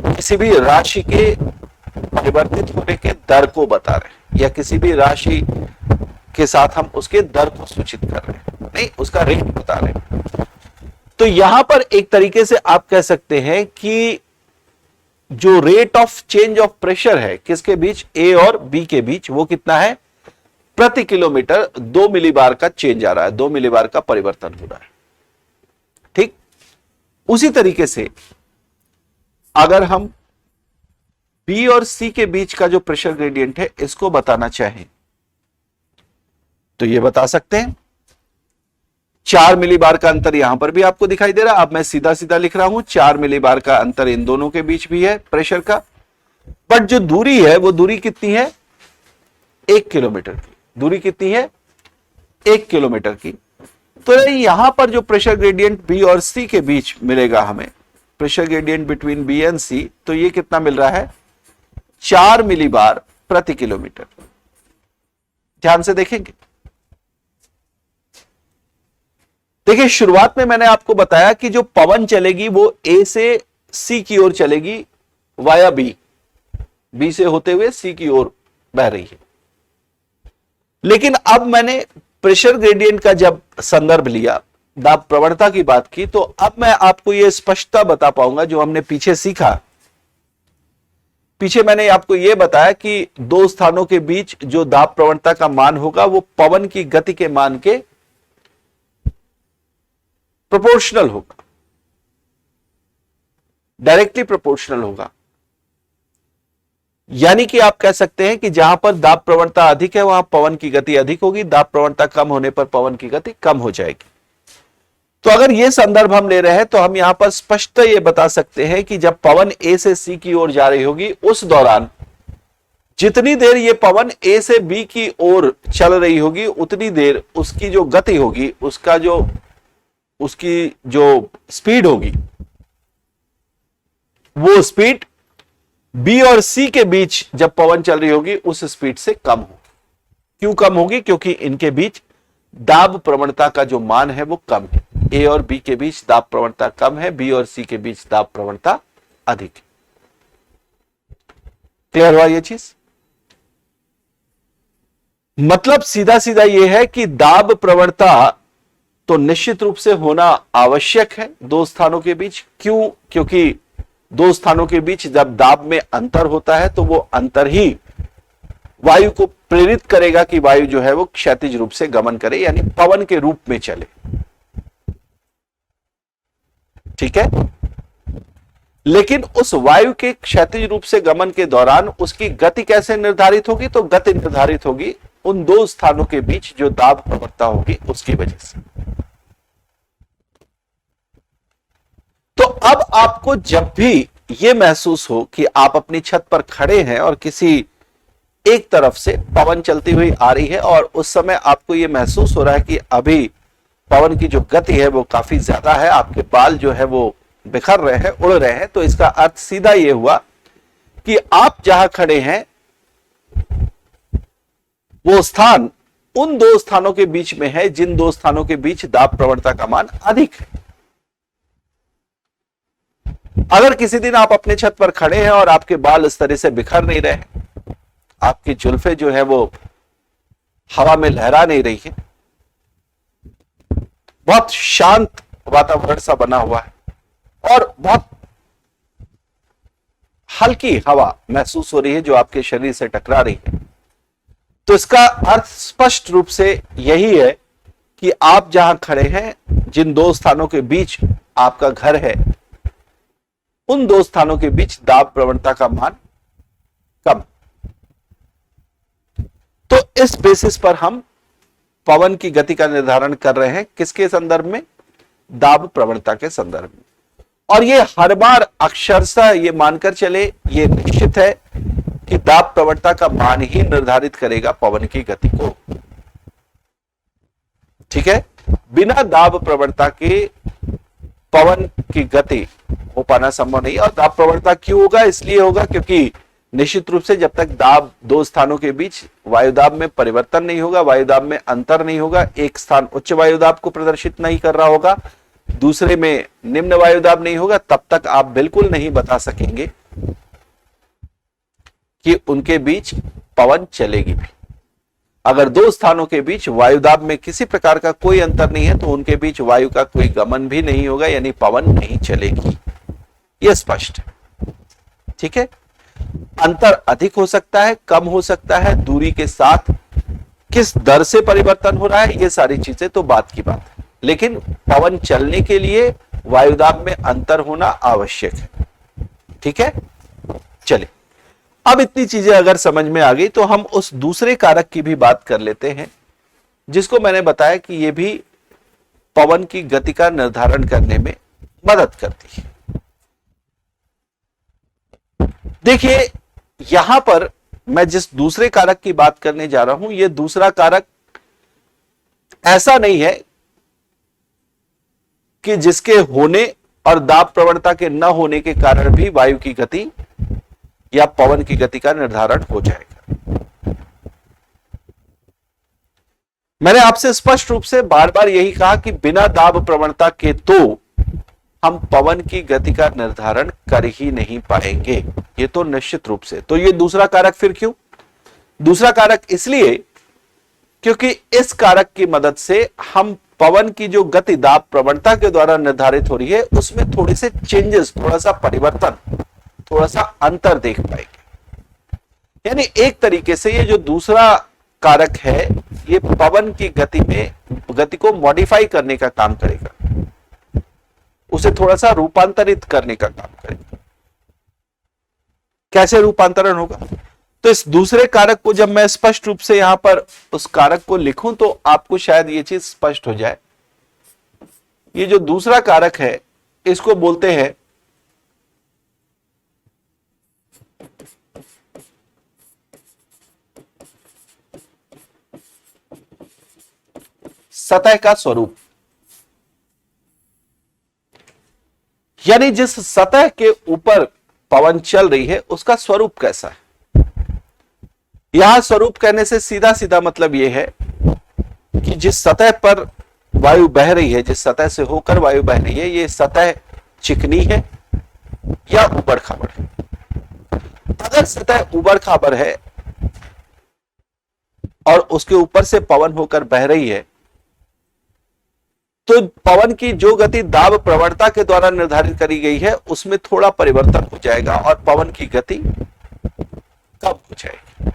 किसी भी राशि के परिवर्तित होने के दर को बता रहे हैं, या किसी भी राशि के साथ हम उसके दर को सूचित कर रहे हैं, नहीं उसका रेट बता रहे हैं। तो यहां पर एक तरीके से आप कह सकते हैं कि जो rate of change of pressure है किसके बीच? ए और बी के बीच, वो कितना है? प्रति किलोमीटर 2 मिलीबार का चेंज आ रहा है, 2 मिलीबार का परिवर्तन हो रहा है। ठीक उसी तरीके से अगर हम बी और सी के बीच का जो प्रेशर ग्रेडियंट है इसको बताना चाहें तो ये बता सकते हैं। 4 मिलीबार का अंतर यहां पर भी आपको दिखाई दे रहा है। अब मैं सीधा सीधा लिख रहा हूं, 4 मिलीबार का अंतर इन दोनों के बीच भी है प्रेशर का, बट जो दूरी है वो दूरी कितनी है? 1 किलोमीटर की। दूरी कितनी है? 1 किलोमीटर की। तो यहां पर जो प्रेशर ग्रेडियंट बी और सी के बीच मिलेगा हमें, pressure gradient between B and C, तो ये कितना मिल रहा है? 4 मिलीबार प्रति किलोमीटर। ध्यान से देखेंगे, देखिए, शुरुआत में मैंने आपको बताया कि जो पवन चलेगी वो ए से सी की ओर चलेगी वाया बी, बी से होते हुए सी की ओर बह रही है। लेकिन अब मैंने प्रेशर ग्रेडियंट का जब संदर्भ लिया, दाब प्रवणता की बात की, तो अब मैं आपको यह स्पष्टता बता पाऊंगा जो हमने पीछे सीखा। पीछे मैंने आपको यह बताया कि दो स्थानों के बीच जो दाब प्रवणता का मान होगा वो पवन की गति के मान के प्रोपोर्शनल होगा, डायरेक्टली प्रोपोर्शनल होगा। यानी कि आप कह सकते हैं कि जहां पर दाब प्रवणता अधिक है वहां पवन की गति अधिक होगी, दाब प्रवणता कम होने पर पवन की गति कम हो जाएगी। तो अगर यह संदर्भ हम ले रहे हैं तो हम यहां पर स्पष्ट यह बता सकते हैं कि जब पवन ए से सी की ओर जा रही होगी उस दौरान जितनी देर यह पवन ए से बी की ओर चल रही होगी उतनी देर उसकी जो गति होगी, उसकी जो स्पीड होगी, वो स्पीड बी और सी के बीच जब पवन चल रही होगी उस स्पीड से कम होगी। क्यों कम होगी? क्योंकि इनके बीच दाब प्रवणता का जो मान है वो कम है। ए और बी के बीच दाब प्रवणता कम है, बी और सी के बीच दाब प्रवणता अधिक है। क्लियर हुआ ये चीज? मतलब सीधा सीधा यह है कि दाब प्रवणता तो निश्चित रूप से होना आवश्यक है दो स्थानों के बीच। क्यों? क्योंकि दो स्थानों के बीच जब दाब में अंतर होता है तो वो अंतर ही वायु को प्रेरित करेगा कि वायु जो है वो क्षैतिज रूप से गमन करे, यानी पवन के रूप में चले। ठीक है? लेकिन उस वायु के क्षैतिज रूप से गमन के दौरान उसकी गति कैसे निर्धारित होगी? तो गति निर्धारित होगी उन दो स्थानों के बीच जो दाब प्रवणता होगी उसकी वजह से। तो अब आपको जब भी यह महसूस हो कि आप अपनी छत पर खड़े हैं और किसी एक तरफ से पवन चलती हुई आ रही है और उस समय आपको यह महसूस हो रहा है कि अभी पवन की जो गति है वो काफी ज्यादा है, आपके बाल जो है वो बिखर रहे हैं, उड़ रहे हैं, तो इसका अर्थ सीधा यह हुआ कि आप जहां खड़े हैं वो स्थान उन दो स्थानों के बीच में है जिन दो स्थानों के बीच दाब प्रवणता का मान अधिक है। अगर किसी दिन आप अपने छत पर खड़े हैं और आपके बाल इस तरह से बिखर नहीं रहे, आपकी जुल्फे जो है वो हवा में लहरा नहीं रही है, बहुत शांत वातावरण सा बना हुआ है और बहुत हल्की हवा महसूस हो रही है जो आपके शरीर से टकरा रही है, तो इसका अर्थ स्पष्ट रूप से यही है कि आप जहां खड़े हैं, जिन दो स्थानों के बीच आपका घर है, उन दो स्थानों के बीच दाब प्रवणता का मान कम। तो इस बेसिस पर हम पवन की गति का निर्धारण कर रहे हैं, किसके संदर्भ में? दाब प्रवणता के संदर्भ में। और ये हर बार अक्षरशः ये मानकर चले, ये निश्चित है कि दाब प्रवणता का मान ही निर्धारित करेगा पवन की गति को। ठीक है? बिना दाब प्रवणता के पवन की गति हो पाना संभव नहीं। और दाब प्रवणता क्यों होगा? इसलिए होगा क्योंकि निश्चित रूप से जब तक दाब दो स्थानों के बीच वायुदाब में परिवर्तन नहीं होगा, वायुदाब में अंतर नहीं होगा, एक स्थान उच्च वायुदाब को प्रदर्शित नहीं कर रहा होगा, दूसरे में निम्न वायुदाब नहीं होगा, तब तक आप बिल्कुल नहीं बता सकेंगे कि उनके बीच पवन चलेगी भी। अगर दो स्थानों के बीच वायुदाब में किसी प्रकार का कोई अंतर नहीं है तो उनके बीच वायु का कोई गमन भी नहीं होगा, यानी पवन नहीं चलेगी। यह स्पष्ट है। ठीक है? अंतर अधिक हो सकता है, कम हो सकता है, दूरी के साथ किस दर से परिवर्तन हो रहा है, ये सारी चीजें तो बात की बात है, लेकिन पवन चलने के लिए वायुदाब में अंतर होना आवश्यक है। ठीक है? चलिए, अब इतनी चीजें अगर समझ में आ गई तो हम उस दूसरे कारक की भी बात कर लेते हैं जिसको मैंने बताया कि यह भी पवन की गति का निर्धारण करने में मदद करती है। देखिए, यहां पर मैं जिस दूसरे कारक की बात करने जा रहा हूं, यह दूसरा कारक ऐसा नहीं है कि जिसके होने और दाब प्रवणता के न होने के कारण भी वायु की गति या पवन की गति का निर्धारण हो जाएगा। मैंने आपसे स्पष्ट रूप से बार बार यही कहा कि बिना दाब प्रवणता के तो हम पवन की गति का निर्धारण कर ही नहीं पाएंगे, ये तो निश्चित रूप से। तो ये दूसरा कारक फिर क्यों? दूसरा कारक इसलिए क्योंकि इस कारक की मदद से हम पवन की जो गति दाब प्रवणता के द्वारा निर्धारित हो रही है उसमें थोड़े से चेंजेस, थोड़ा सा परिवर्तन, थोड़ा सा अंतर देख पाएंगे। यानी एक तरीके से ये जो दूसरा कारक है ये पवन की गति को मॉडिफाई करने का काम करेगा, उसे थोड़ा सा रूपांतरित करने का काम करेगा। कैसे रूपांतरण होगा? तो इस दूसरे कारक को जब मैं स्पष्ट रूप से यहां पर उस कारक को लिखूं तो आपको शायद ये चीज स्पष्ट हो जाए। ये जो दूसरा कारक है इसको बोलते हैं सतह का स्वरूप। यानी जिस सतह के ऊपर पवन चल रही है उसका स्वरूप कैसा है। यहां स्वरूप कहने से सीधा सीधा मतलब यह है कि जिस सतह पर वायु बह रही है, जिस सतह से होकर वायु बह रही है, ये सतह चिकनी है या उबड़ खाबड़ है। अगर सतह उबड़ खाबड़ है और उसके ऊपर से पवन होकर बह रही है तो पवन की जो गति दाब प्रवणता के द्वारा निर्धारित करी गई है उसमें थोड़ा परिवर्तन हो जाएगा और पवन की गति कम हो जाएगी।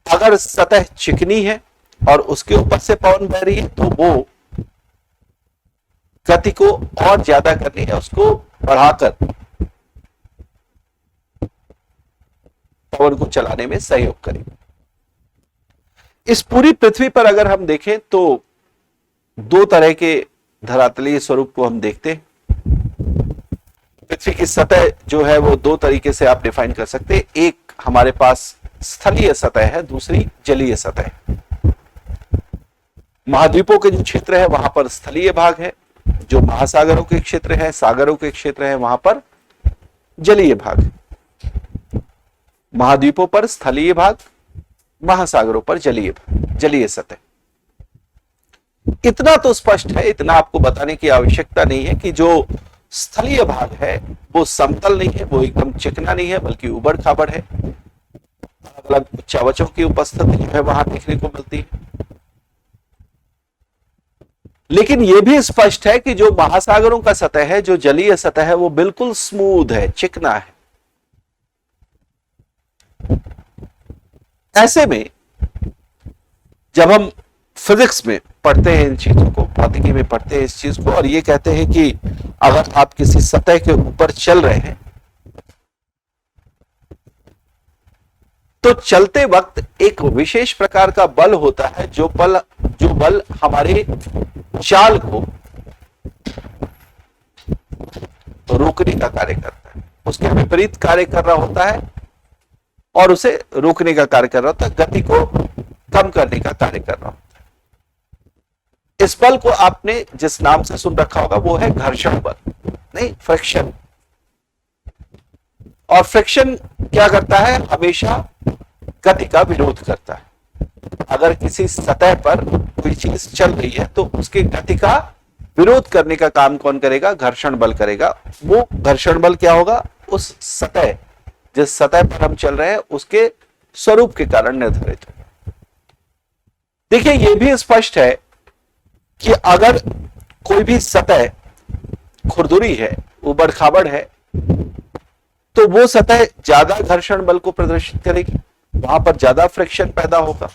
अगर सतह चिकनी है और उसके ऊपर से पवन बह रही है तो वो गति को और ज्यादा करनी है, उसको बढ़ाकर पवन को चलाने में सहयोग करेगी। इस पूरी पृथ्वी पर अगर हम देखें तो दो तरह के धरातलीय स्वरूप को हम देखते हैं। पृथ्वी की सतह जो है वो दो तरीके से आप डिफाइन कर सकते हैं। एक हमारे पास स्थलीय सतह है, दूसरी जलीय सतह है। महाद्वीपों के जो क्षेत्र है वहां पर स्थलीय भाग है, जो महासागरों के क्षेत्र है, सागरों के क्षेत्र है, वहां पर जलीय भाग है। महाद्वीपों पर स्थलीय भाग, महासागरों पर जलीय भाग, जलीय सतह। इतना तो स्पष्ट है, इतना आपको बताने की आवश्यकता नहीं है कि जो स्थलीय भाग है वो समतल नहीं है, वो एकदम चिकना नहीं है, बल्कि उबड़ खाबड़ है। अलग अलग उच्चावचों की उपस्थिति जो है वहां देखने को मिलती है। लेकिन यह भी स्पष्ट है कि जो महासागरों का सतह है, जो जलीय सतह है, वो बिल्कुल स्मूथ है, चिकना है। ऐसे में जब हम फिजिक्स में पढ़ते हैं इन चीजों को, भौतिकी में पढ़ते हैं इस चीज को, और ये कहते हैं कि अगर आप किसी सतह के ऊपर चल रहे हैं तो चलते वक्त एक विशेष प्रकार का बल होता है, जो बल हमारे चाल को रोकने का कार्य करता है, उसके विपरीत कार्य कर रहा होता है और उसे रोकने का कार्य कर रहा होता है, गति को कम करने का कार्य कर रहा होता है। इस बल को आपने जिस नाम से सुन रखा होगा वो है घर्षण बल, नहीं फ्रिक्शन। और फ्रिक्शन क्या करता है? हमेशा गति का विरोध करता है। अगर किसी सतह पर कोई चीज चल रही है तो उसकी गति का विरोध करने का काम कौन करेगा? घर्षण बल करेगा। वो घर्षण बल क्या होगा? उस सतह, जिस सतह पर हम चल रहे हैं उसके स्वरूप के कारण निर्धारित होगा। देखिए, यह भी स्पष्ट है कि अगर कोई भी सतह खुरदुरी है, उबड़ खाबड़ है, तो वो सतह ज्यादा घर्षण बल को प्रदर्शित करेगी, वहां पर ज्यादा फ्रिक्शन पैदा होगा,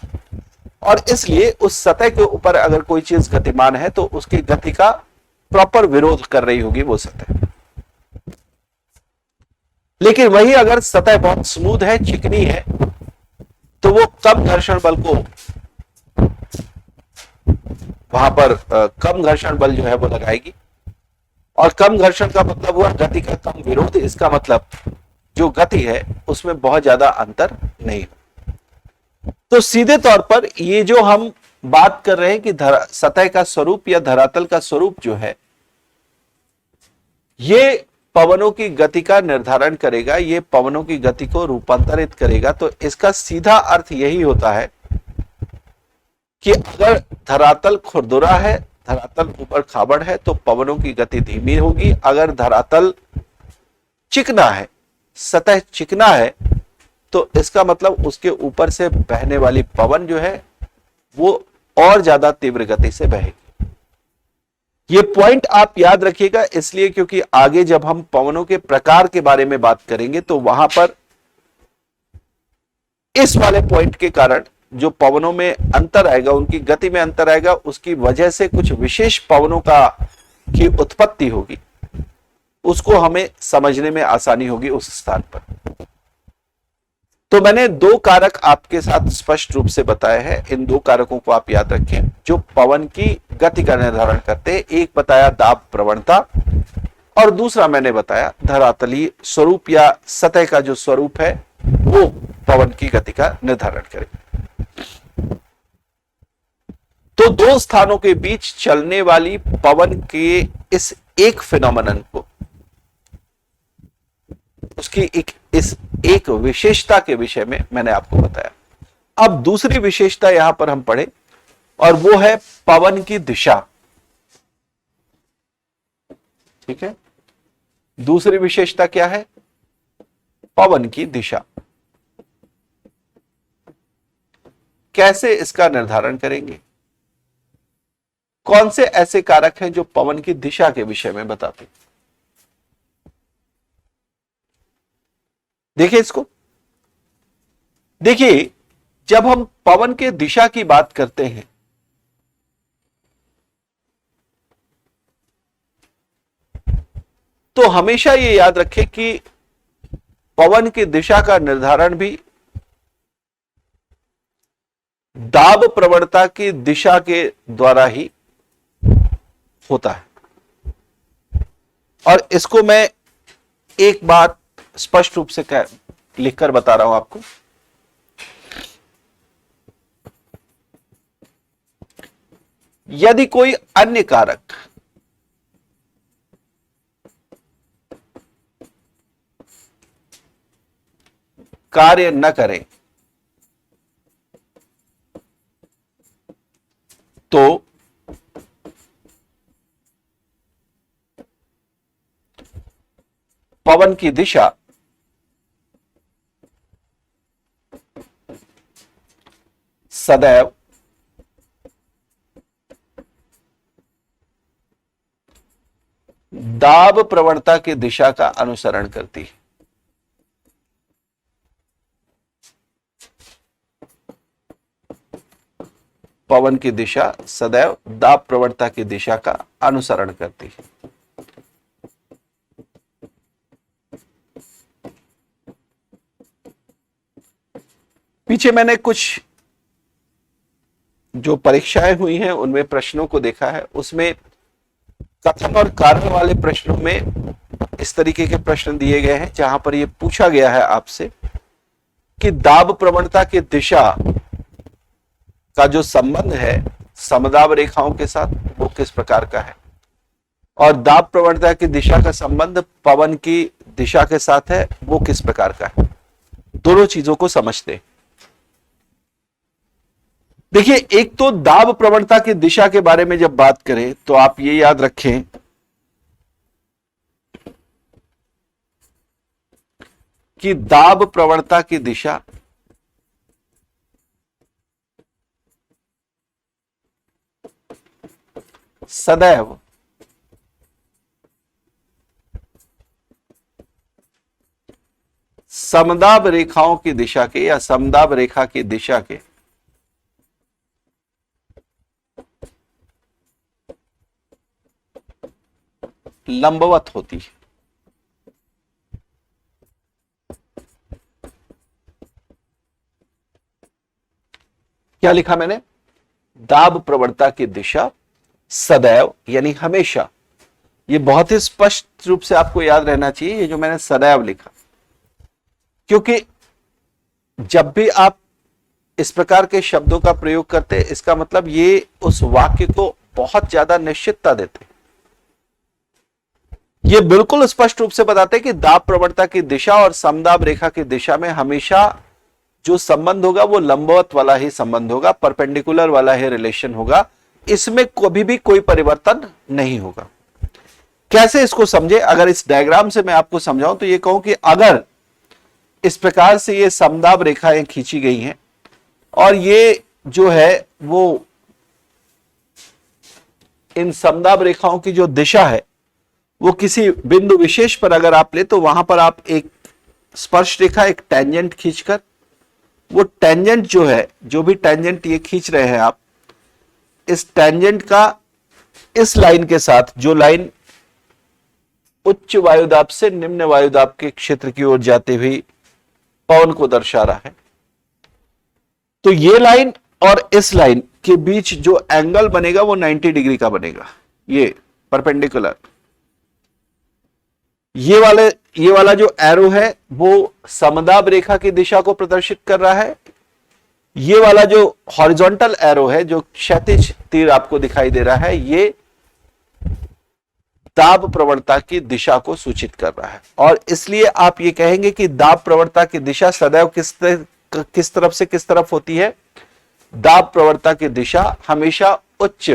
और इसलिए उस सतह के ऊपर अगर कोई चीज गतिमान है तो उसकी गति का प्रॉपर विरोध कर रही होगी वो सतह। लेकिन वही अगर सतह बहुत स्मूथ है, चिकनी है, तो वो कम घर्षण बल को वहां पर कम घर्षण बल जो है वो लगाएगी। और कम घर्षण का मतलब हुआ गति का कम विरोध। इसका मतलब जो गति है उसमें बहुत ज्यादा अंतर नहीं। तो सीधे तौर पर ये जो हम बात कर रहे हैं कि सतह का स्वरूप या धरातल का स्वरूप जो है ये पवनों की गति का निर्धारण करेगा, ये पवनों की गति को रूपांतरित करेगा। तो इसका सीधा अर्थ यही होता है कि अगर धरातल खुरदुरा है, धरातल ऊपर खाबड़ है, तो पवनों की गति धीमी होगी। अगर धरातल चिकना है, सतह चिकना है, तो इसका मतलब उसके ऊपर से बहने वाली पवन जो है वो और ज्यादा तीव्र गति से बहेगी। ये पॉइंट आप याद रखिएगा, इसलिए क्योंकि आगे जब हम पवनों के प्रकार के बारे में बात करेंगे तो वहां पर इस वाले पॉइंट के कारण जो पवनों में अंतर आएगा, उनकी गति में अंतर आएगा, उसकी वजह से कुछ विशेष पवनों की उत्पत्ति होगी, उसको हमें समझने में आसानी होगी उस स्थान पर। तो मैंने दो कारक आपके साथ स्पष्ट रूप से बताए हैं। इन दो कारकों को आप याद रखें जो पवन की गति का निर्धारण करते हैं। एक बताया दाब प्रवणता और दूसरा मैंने बताया धरातलीय स्वरूप या सतह का जो स्वरूप है वो पवन की गति का निर्धारण करेगा। तो दो स्थानों के बीच चलने वाली पवन के इस एक फिनोमेनन को, उसकी इस एक विशेषता के विषय में मैंने आपको बताया। अब दूसरी विशेषता यहां पर हम पढ़े और वो है पवन की दिशा। ठीक है, दूसरी विशेषता क्या है? पवन की दिशा। कैसे इसका निर्धारण करेंगे? कौन से ऐसे कारक हैं जो पवन की दिशा के विषय में बताते हैं? देखिए इसको, देखिए जब हम पवन के दिशा की बात करते हैं तो हमेशा ये याद रखें कि पवन की दिशा का निर्धारण भी दाब प्रवणता की दिशा के द्वारा ही होता है। और इसको मैं एक बात स्पष्ट रूप से लिखकर बता रहा हूं आपको। यदि कोई अन्य कारक कार्य न करे तो पवन की दिशा सदैव दाब प्रवणता की दिशा का अनुसरण करती है। पवन की दिशा सदैव दाब प्रवणता की दिशा का अनुसरण करती है। पीछे मैंने कुछ जो परीक्षाएं हुई हैं उनमें प्रश्नों को देखा है, उसमें कथन और कारण वाले प्रश्नों में इस तरीके के प्रश्न दिए गए हैं जहां पर यह पूछा गया है आपसे कि दाब प्रवणता की दिशा का जो संबंध है समदाब रेखाओं के साथ वो किस प्रकार का है, और दाब प्रवणता की दिशा का संबंध पवन की दिशा के साथ है वो किस प्रकार का है। दोनों चीजों को समझते। देखिए, एक तो दाब प्रवणता की दिशा के बारे में जब बात करें तो आप ये याद रखें कि दाब प्रवणता की दिशा सदैव समदाब रेखाओं की दिशा के या समदाब रेखा की दिशा के लंबवत होती है। क्या लिखा मैंने? दाब प्रवणता की दिशा सदैव यानी हमेशा, ये बहुत ही स्पष्ट रूप से आपको याद रहना चाहिए ये जो मैंने सदैव लिखा, क्योंकि जब भी आप इस प्रकार के शब्दों का प्रयोग करते हैं इसका मतलब ये उस वाक्य को बहुत ज्यादा निश्चितता देते हैं। ये बिल्कुल स्पष्ट रूप से बताते हैं कि दाब प्रवणता की दिशा और समदाब रेखा की दिशा में हमेशा जो संबंध होगा वो लंबवत वाला ही संबंध होगा, परपेंडिकुलर वाला ही रिलेशन होगा, इसमें कभी भी कोई परिवर्तन नहीं होगा। कैसे इसको समझे? अगर इस डायग्राम से मैं आपको समझाऊं तो ये कहूं कि अगर इस प्रकार से ये समदाब रेखाएं खींची गई हैं और ये जो है वो इन समदाब रेखाओं की जो दिशा है वो किसी बिंदु विशेष पर अगर आप ले तो वहां पर आप एक स्पर्श रेखा, एक टेंजेंट खींचकर, वो टेंजेंट जो है, जो भी टेंजेंट ये खींच रहे हैं आप, इस टेंजेंट का इस लाइन के साथ, जो लाइन उच्च वायुदाब से निम्न वायुदाब के क्षेत्र की ओर जाते हुए पवन को दर्शा रहा है, तो ये लाइन और इस लाइन के बीच जो एंगल बनेगा वो 90 डिग्री का बनेगा, ये परपेंडिकुलर। ये वाला जो एरो है वो समदाब रेखा की दिशा को प्रदर्शित कर रहा है। ये वाला जो हॉरिजॉन्टल एरो है, जो क्षैतिज तीर आपको दिखाई दे रहा है, ये दाब प्रवणता की दिशा को सूचित कर रहा है। और इसलिए आप ये कहेंगे कि दाब प्रवणता की दिशा सदैव किस तरफ से किस तरफ होती है? दाब प्रवणता की दिशा हमेशा उच्च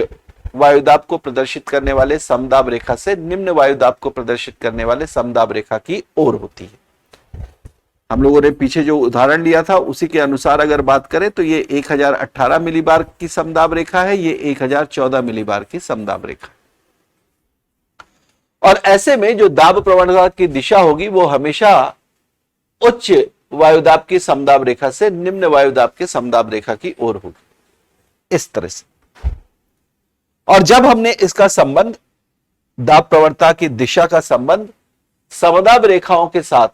वायुदाब को प्रदर्शित करने वाले समदाब रेखा से निम्न वायुदाब को प्रदर्शित करने वाले समदाब रेखा की ओर होती है। हम लोगों ने पीछे जो उदाहरण लिया था उसी के अनुसार अगर बात करें तो ये 1018 मिलीबार की समदाब रेखा है, ये 1014 मिलीबार की समदाब रेखा। और ऐसे में जो दाब प्रवणता की दिशा होगी वो हमेशा उच्च वायुदाब की समदाब रेखा से निम्न वायुदाब के समदाब रेखा की ओर होगी, इस तरह से। और जब हमने इसका संबंध, दाब प्रवणता की दिशा का संबंध समदाब रेखाओं के साथ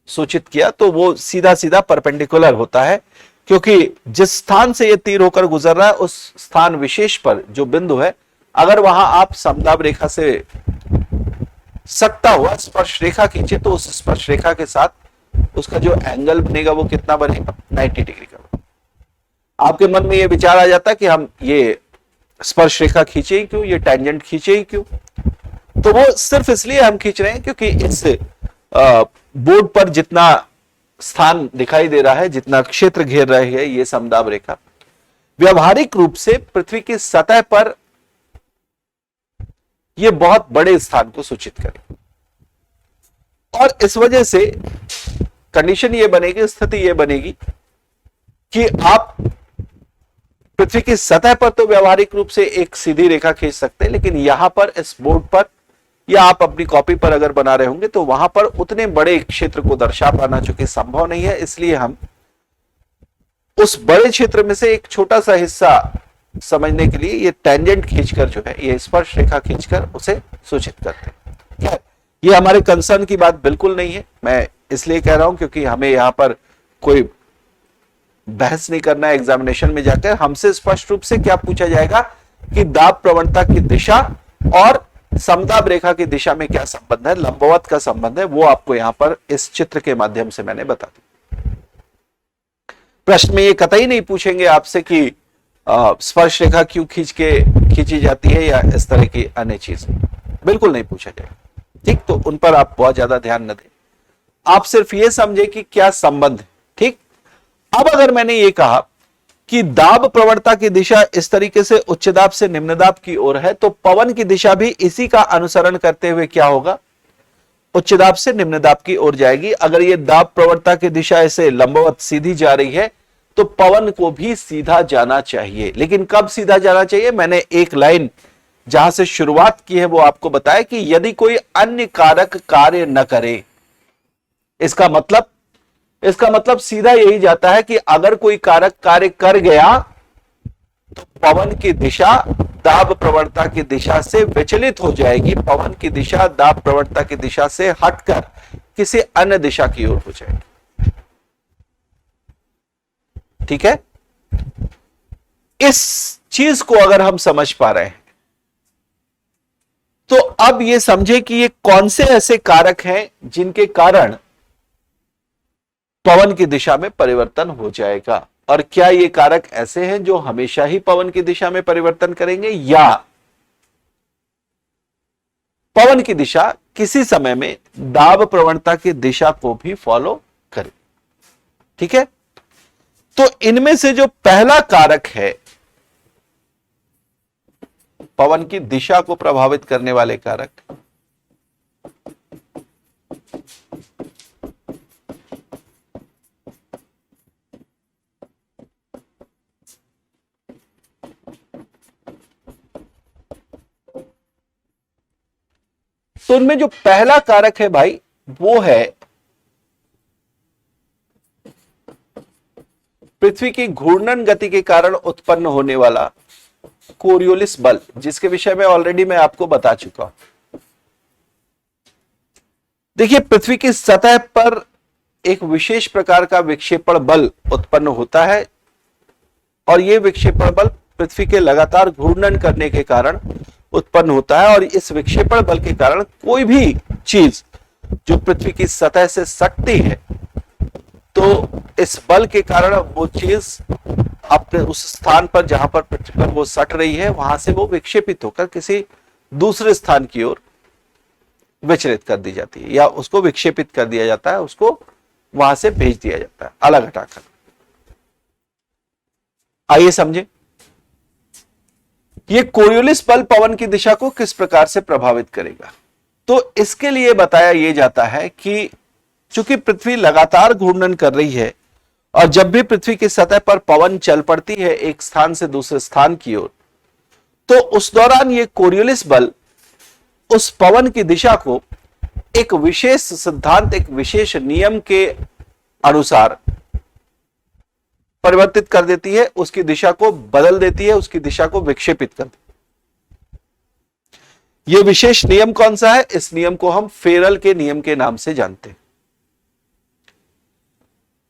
सूचित किया तो वो सीधा सीधा परपेंडिकुलर होता है, क्योंकि जिस स्थान से ये तीर होकर गुजर रहा है उस स्थान विशेष पर जो बिंदु है, अगर वहां आप समदाब रेखा से सटता हुआ स्पर्श रेखा खींचे तो उस स्पर्श रेखा के साथ उसका जो एंगल बनेगा वो कितना बनेगा? 90 डिग्री का। आपके मन में ये विचार आ जाता है कि हम ये स्पर्श रेखा खींचे ही क्यों, ये टेंजेंट खींचे ही क्यों? तो वो सिर्फ इसलिए हम खींच रहे हैं क्योंकि इस बोर्ड पर जितना स्थान दिखाई दे रहा है, जितना क्षेत्र घेर रही है ये समदाब रेखा, व्यवहारिक रूप से पृथ्वी की सतह पर ये बहुत बड़े स्थान को सूचित करेगी। और इस वजह से कंडीशन ये बनेगी, स्थिति ये बनेगी कि आप पृथ्वी की सतह पर तो व्यवहारिक रूप से एक सीधी रेखा खींच सकते हैं, लेकिन यहां पर इस बोर्ड पर या आप अपनी कॉपी पर अगर बना रहे होंगे तो वहां पर उतने बड़े क्षेत्र को दर्शा पाना चूंकि संभव नहीं है, इसलिए हम उस बड़े क्षेत्र में से एक छोटा सा हिस्सा समझने के लिए ये टेंजेंट खींचकर जो है, ये स्पर्श रेखा खींचकर उसे सूचित करते हैं। ये हमारे कंसर्न की बात बिल्कुल नहीं है, मैं इसलिए कह रहा हूं क्योंकि हमें यहां पर कोई बहस नहीं करना है। एग्जामिनेशन में जाकर हमसे स्पष्ट रूप से क्या पूछा जाएगा कि दाब प्रवणता की दिशा और समदाब रेखा की दिशा में क्या संबंध है, लंबवत का संबंध है, वो आपको यहां पर इस चित्र के माध्यम से मैंने बता दिया। प्रश्न में ये कतई नहीं पूछेंगे आपसे कि स्पर्श रेखा क्यों खींची जाती है या इस तरह की अन्य चीजें, बिल्कुल नहीं पूछा जाएगा। ठीक, तो उन पर आप बहुत ज्यादा ध्यान न दें, आप सिर्फ ये समझे कि क्या संबंध है। ठीक, अब अगर मैंने ये कहा कि दाब प्रवणता की दिशा इस तरीके से उच्च दाब से निम्न दाब की ओर है, तो पवन की दिशा भी इसी का अनुसरण करते हुए क्या होगा? उच्च दाब से निम्न दाब की ओर जाएगी। अगर ये दाब प्रवणता की दिशा ऐसे लंबवत सीधी जा रही है तो पवन को भी सीधा जाना चाहिए। लेकिन कब सीधा जाना चाहिए? मैंने एक लाइन जहां से शुरुआत की है वो आपको बताया कि यदि कोई अन्य कारक कार्य न करे, इसका मतलब सीधा यही जाता है कि अगर कोई कारक कार्य कर गया तो पवन की दिशा दाब प्रवणता की दिशा से विचलित हो जाएगी, पवन की दिशा दाब प्रवणता की दिशा से हटकर किसी अन्य दिशा की ओर हो जाएगी। ठीक है, इस चीज को अगर हम समझ पा रहे हैं तो अब ये समझे कि ये कौन से ऐसे कारक हैं जिनके कारण पवन की दिशा में परिवर्तन हो जाएगा, और क्या ये कारक ऐसे हैं जो हमेशा ही पवन की दिशा में परिवर्तन करेंगे या पवन की दिशा किसी समय में दाब प्रवणता की दिशा को भी फॉलो करे। ठीक है, तो इनमें से जो पहला कारक है पवन की दिशा को प्रभावित करने वाले कारक, तो उनमें जो पहला कारक है भाई वो है पृथ्वी की घूर्णन गति के कारण उत्पन्न होने वाला कोरियोलिस बल, जिसके विषय में ऑलरेडी मैं आपको बता चुका हूं। देखिए, पृथ्वी की सतह पर एक विशेष प्रकार का विक्षेपण बल उत्पन्न होता है और यह विक्षेपण बल पृथ्वी के लगातार घूर्णन करने के कारण उत्पन्न होता है। और इस विक्षेपण बल के कारण कोई भी चीज जो पृथ्वी की सतह से सटती है तो इस बल के कारण वो चीज अपने उस स्थान पर जहां पर पृथ्वी पर वो सट रही है वहां से वो विक्षेपित होकर किसी दूसरे स्थान की ओर विचलित कर दी जाती है, या उसको विक्षेपित कर दिया जाता है, उसको वहां से भेज दिया जाता है अलग हटाकर। आइए समझे ये कोरियोलिस बल पवन की दिशा को किस प्रकार से प्रभावित करेगा। तो इसके लिए बताया यह जाता है कि चूंकि पृथ्वी लगातार घूर्णन कर रही है और जब भी पृथ्वी की सतह पर पवन चल पड़ती है एक स्थान से दूसरे स्थान की ओर, तो उस दौरान ये कोरियोलिस बल उस पवन की दिशा को एक विशेष सिद्धांत, एक विशेष नियम के अनुसार परिवर्तित कर देती है, उसकी दिशा को बदल देती है, उसकी दिशा को विक्षेपित कर देती है। यह विशेष नियम कौन सा है? इस नियम को हम फेरल के नियम के नाम से जानते हैं।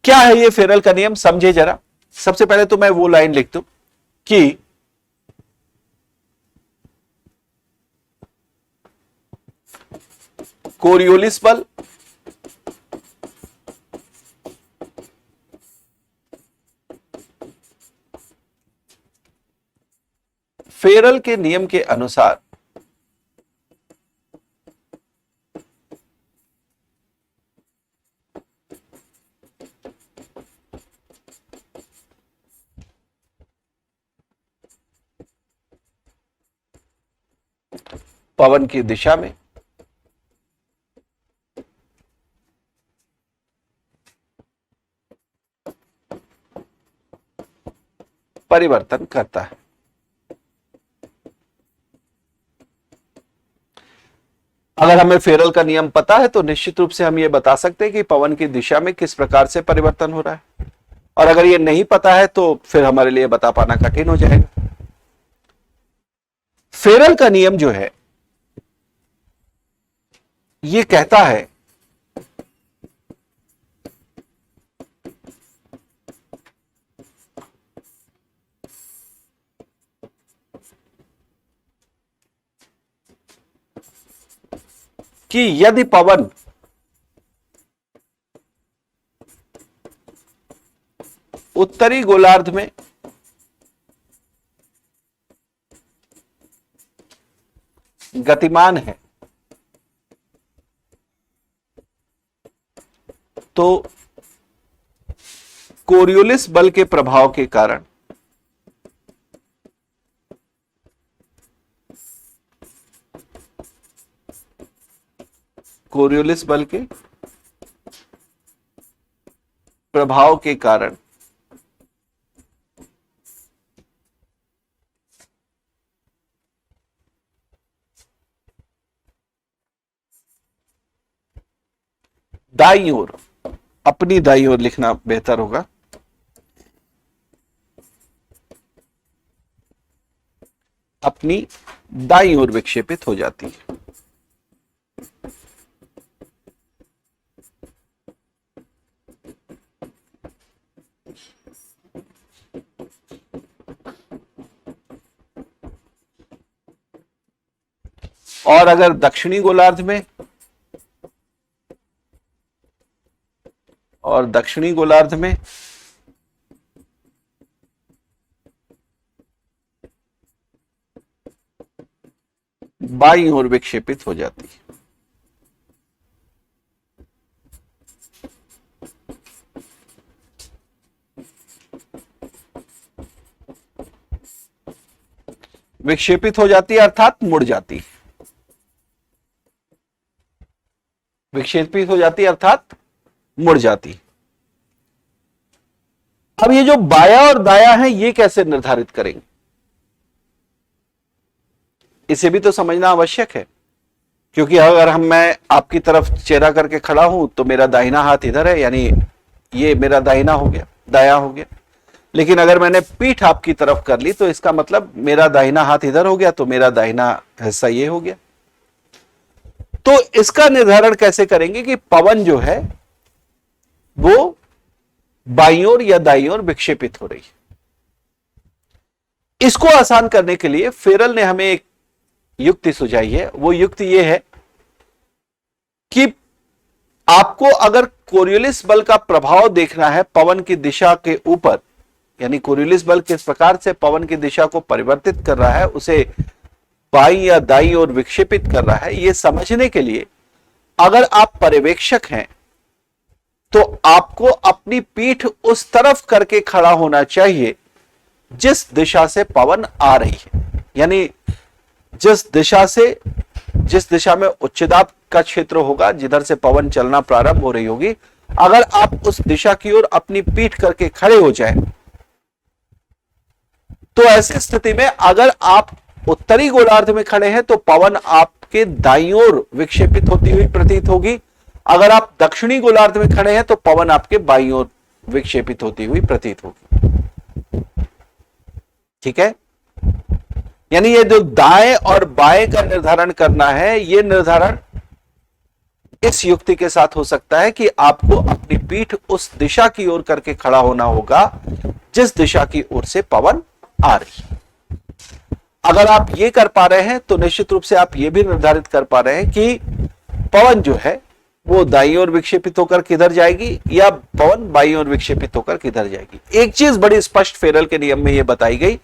क्या है ये फेरल का नियम, समझे जरा। सबसे पहले तो मैं वो लाइन लिख दूं कि कोरियोलिस बल फेरल के नियम के अनुसार पवन की दिशा में परिवर्तन करता है। अगर हमें फेरल का नियम पता है तो निश्चित रूप से हम यह बता सकते हैं कि पवन की दिशा में किस प्रकार से परिवर्तन हो रहा है, और अगर यह नहीं पता है तो फिर हमारे लिए बता पाना कठिन हो जाएगा। फेरल का नियम जो है यह कहता है कि यदि पवन उत्तरी गोलार्ध में गतिमान है तो कोरियोलिस बल के प्रभाव के कारण कोरियोलिस बल के प्रभाव के कारण दाईं ओर, अपनी दाईं ओर लिखना बेहतर होगा, अपनी दाईं ओर विक्षेपित हो जाती है। और अगर दक्षिणी गोलार्ध में बाईं ओर विक्षेपित हो जाती है। विक्षेपित हो जाती है अर्थात मुड़ जाती, विक्षेपित हो जाती है अर्थात मुड़ जाती। अब ये जो बाया और दाया है ये कैसे निर्धारित करेंगे, इसे भी तो समझना आवश्यक है, क्योंकि अगर मैं आपकी तरफ चेहरा करके खड़ा हूं तो मेरा दाहिना हाथ इधर है, यानी ये मेरा दाहिना हो गया, दाया हो गया। लेकिन अगर मैंने पीठ आपकी तरफ कर ली तो इसका मतलब मेरा दाहिना हाथ इधर हो गया, तो मेरा दाहिना हिस्सा ये हो गया। तो इसका निर्धारण कैसे करेंगे कि पवन जो है वो बाईं ओर या दाईं ओर विक्षेपित हो रही है। इसको आसान करने के लिए फेरल ने हमें एक युक्ति सुझाई है। वो युक्ति ये है कि आपको अगर कोरियोलिस बल का प्रभाव देखना है पवन की दिशा के ऊपर, यानी कोरियोलिस बल किस प्रकार से पवन की दिशा को परिवर्तित कर रहा है, उसे बाईं या दाईं ओर विक्षेपित कर रहा है, यह समझने के लिए अगर आप पर्यवेक्षक हैं तो आपको अपनी पीठ उस तरफ करके खड़ा होना चाहिए जिस दिशा से पवन आ रही है। यानी जिस दिशा में उच्च दाब का क्षेत्र होगा, जिधर से पवन चलना प्रारंभ हो रही होगी, अगर आप उस दिशा की ओर अपनी पीठ करके खड़े हो जाएं, तो ऐसी स्थिति में अगर आप उत्तरी गोलार्ध में खड़े हैं तो पवन आपके दाईं ओर विक्षेपित होती हुई प्रतीत होगी। अगर आप दक्षिणी गोलार्ध में खड़े हैं तो पवन आपके बाईं ओर विक्षेपित होती हुई प्रतीत होगी। ठीक है, यानी ये जो दाएं और बाएं का निर्धारण करना है, ये निर्धारण इस युक्ति के साथ हो सकता है कि आपको अपनी पीठ उस दिशा की ओर करके खड़ा होना होगा जिस दिशा की ओर से पवन आ रही है। अगर आप ये कर पा रहे हैं तो निश्चित रूप से आप ये भी निर्धारित कर पा रहे हैं कि पवन जो है वो दाईं ओर विक्षेपित होकर किधर जाएगी या पवन बाईं ओर विक्षेपित होकर किधर जाएगी। एक चीज बड़ी स्पष्ट फेरल के नियम में यह बताई गई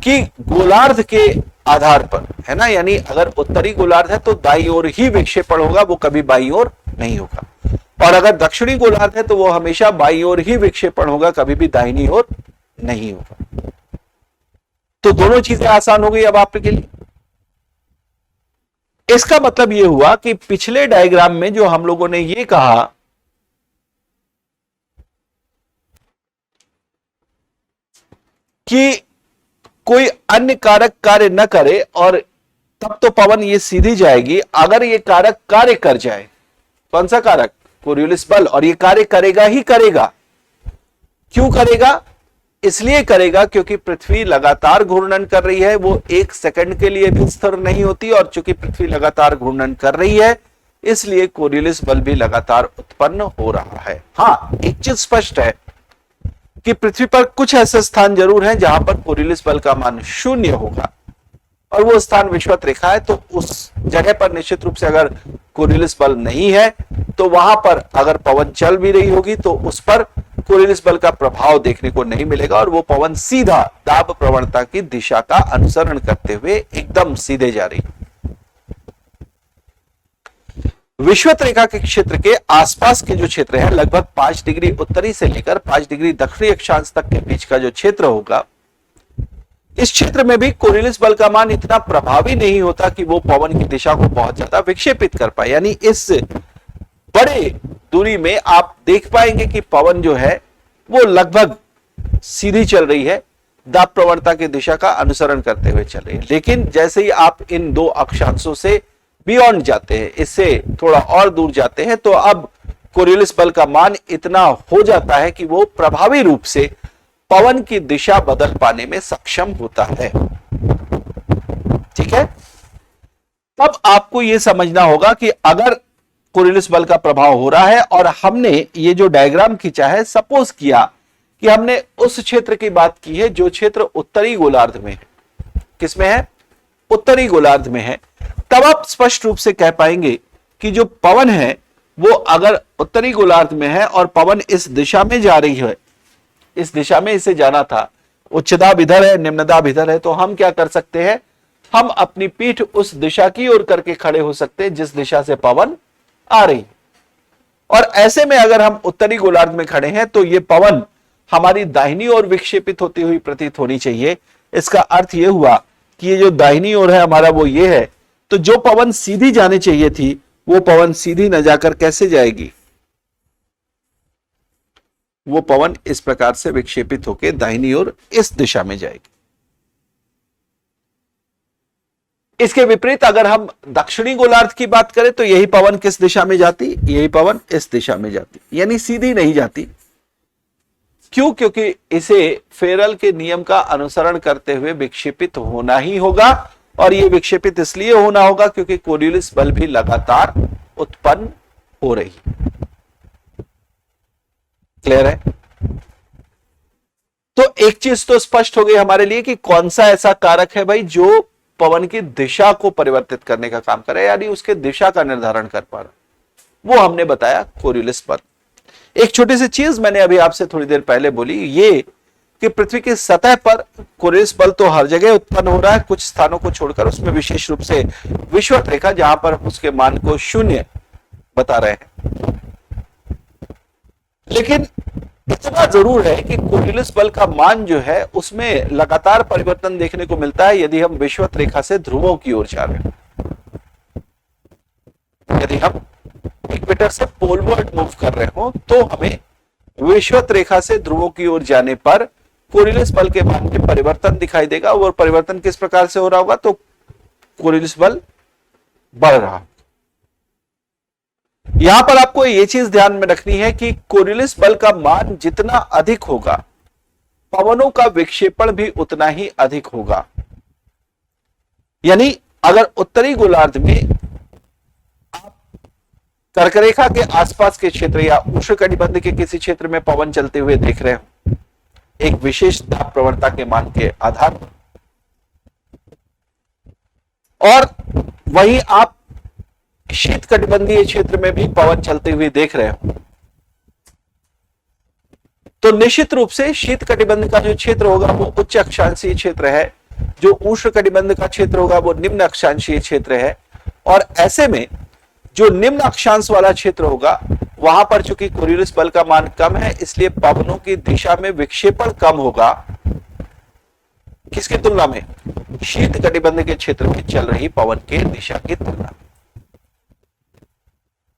कि गोलार्ध के आधार पर, है ना, यानी अगर उत्तरी गोलार्ध है तो दाईं ओर ही विक्षेपण होगा, वो कभी बाईं ओर नहीं होगा, और अगर दक्षिणी गोलार्ध है तो वो हमेशा बाईं ओर ही विक्षेपण होगा, कभी भी दाहिनी ओर नहीं होगा। तो दोनों चीजें आसान हो गई अब आपके लिए। इसका मतलब यह हुआ कि पिछले डायग्राम में जो हम लोगों ने यह कहा कि कोई अन्य कारक कार्य न करे और तब तो पवन ये सीधी जाएगी, अगर ये कारक कार्य कर जाए, कौन सा कारक, कोरियोलिस बल, और ये कार्य करेगा ही करेगा। क्यों करेगा, इसलिए करेगा क्योंकि पृथ्वी लगातार घूर्णन कर रही है, वो एक सेकंड के लिए भी स्थिर नहीं होती, और चूंकि पृथ्वी लगातार घूर्णन कर रही है इसलिए कोरियोलिस बल भी लगातार उत्पन्न हो रहा है। हां, एक चीज स्पष्ट है कि पृथ्वी पर कुछ ऐसे स्थान जरूर हैं जहां पर कोरियोलिस बल का मान 0 होगा, और वो स्थान विषुवत रेखा है, तो उस जगह पर निश्चित रूप से अगर कोरियोलिस बल नहीं है तो वहां पर अगर पवन चल भी रही होगी तो उस पर कोरियोलिस बल का प्रभाव देखने को नहीं मिलेगा, और वो पवन सीधा दाब प्रवणता की दिशा का अनुसरण करते हुए एकदम सीधे जा रही है। विषुवत रेखा के क्षेत्र के आसपास के जो क्षेत्र है, लगभग 5 डिग्री उत्तरी से लेकर 5 डिग्री दक्षिणी अक्षांश तक के बीच का जो क्षेत्र होगा, इस क्षेत्र में भी कोरियोलिस बल का मान इतना प्रभावी नहीं होता कि वो पवन की दिशा को बहुत ज्यादा विक्षेपित कर पाए। यानी इस बड़े दूरी में आप देख पाएंगे कि पवन जो है वो लगभग सीधी चल रही है, दाब प्रवणता की दिशा का अनुसरण करते हुए चल रही है। लेकिन जैसे ही आप इन दो अक्षांशों से बियॉन्ड जाते हैं, इससे थोड़ा और दूर जाते हैं, तो अब कोरियोलिस बल का मान इतना हो जाता है कि वो प्रभावी रूप से पवन की दिशा बदल पाने में सक्षम होता है। ठीक है, तब आपको यह समझना होगा कि अगर कोरियोलिस बल का प्रभाव हो रहा है और हमने ये जो डायग्राम खींचा है, सपोज किया कि हमने उस क्षेत्र की बात की है जो क्षेत्र उत्तरी गोलार्ध में है, किसमें है, उत्तरी गोलार्ध में है, तब आप स्पष्ट रूप से कह पाएंगे कि जो पवन है वो अगर उत्तरी गोलार्ध में है और पवन इस दिशा में जा रही है, इस दिशा में इसे जाना था, उच्च दाब इधर है, निम्न दाब इधर है, तो हम क्या कर सकते हैं, हम अपनी पीठ उस दिशा की ओर करके खड़े हो सकते हैं जिस दिशा से पवन आ रही। और ऐसे में अगर हम उत्तरी गोलार्ध में खड़े हैं तो ये पवन हमारी दाहिनी ओर विक्षेपित होती हुई प्रतीत होनी चाहिए। इसका अर्थ यह हुआ कि ये जो दाहिनी ओर है हमारा वो ये है, तो जो पवन सीधी जानी चाहिए थी वो पवन सीधी न जाकर कैसे जाएगी, वो पवन इस प्रकार से विक्षेपित होकर दाहिनी ओर इस दिशा में जाएगी। इसके विपरीत अगर हम दक्षिणी गोलार्ध की बात करें तो यही पवन किस दिशा में जाती, यही पवन इस दिशा में जाती, यानी सीधी नहीं जाती। क्यों? क्योंकि इसे फेरल के नियम का अनुसरण करते हुए विक्षेपित होना ही होगा, और यह विक्षेपित इसलिए होना होगा क्योंकि कोरियोलिस बल भी लगातार उत्पन्न हो रही है। क्लियर है? तो एक चीज तो स्पष्ट हो गई हमारे लिए कि कौन सा ऐसा कारक है भाई जो पवन की दिशा को परिवर्तित करने का काम करे, यानी उसके दिशा का निर्धारण कर पा रहा, वो हमने बताया कोरियोलिस बल। एक छोटी सी चीज मैंने अभी आपसे थोड़ी देर पहले बोली, ये कि पृथ्वी की सतह पर कोरियोलिस बल तो हर जगह उत्पन्न हो रहा है, कुछ स्थानों को छोड़कर, उसमें विशेष रूप से विषुवत रेखा जहां पर उसके मान को 0 बता रहे हैं। लेकिन इतना जरूर है कि कोरियोलिस बल का मान जो है उसमें लगातार परिवर्तन देखने को मिलता है यदि हम विषुवत रेखा से ध्रुवों की ओर जा रहे हैं। यदि हम इक्वेटर से पोलवर्ड मूव कर रहे हो तो हमें विषुवत रेखा से ध्रुवों की ओर जाने पर कोरियोलिस बल के मान में परिवर्तन दिखाई देगा। और परिवर्तन किस प्रकार से हो रहा होगा, तो कोरियोलिस बल बढ़ रहा। यहां पर आपको यह चीज ध्यान में रखनी है कि कोरियोलिस बल का मान जितना अधिक होगा पवनों का विक्षेपण भी उतना ही अधिक होगा। यानी अगर उत्तरी गोलार्ध में आप कर्करेखा के आसपास के क्षेत्र या उष्णकटिबंध के किसी क्षेत्र में पवन चलते हुए देख रहे हो एक विशेष दाब प्रवणता के मान के आधार पर, और वहीं आप शीत कटिबंधीय क्षेत्र में भी पवन चलते हुए देख रहे हो, तो निश्चित रूप से शीत कटिबंध का जो क्षेत्र होगा वो उच्च अक्षांशीय क्षेत्र है, जो उष्ण कटिबंध का क्षेत्र होगा वो निम्न अक्षांशीय क्षेत्र है। और ऐसे में जो निम्न अक्षांश वाला क्षेत्र होगा वहां पर चूंकि कोरियोलिस बल का मान कम है, इसलिए पवनों की दिशा में विक्षेपण कम होगा। किसकी तुलना में? शीत कटिबंध के क्षेत्र में चल रही पवन के दिशा की तुलना में।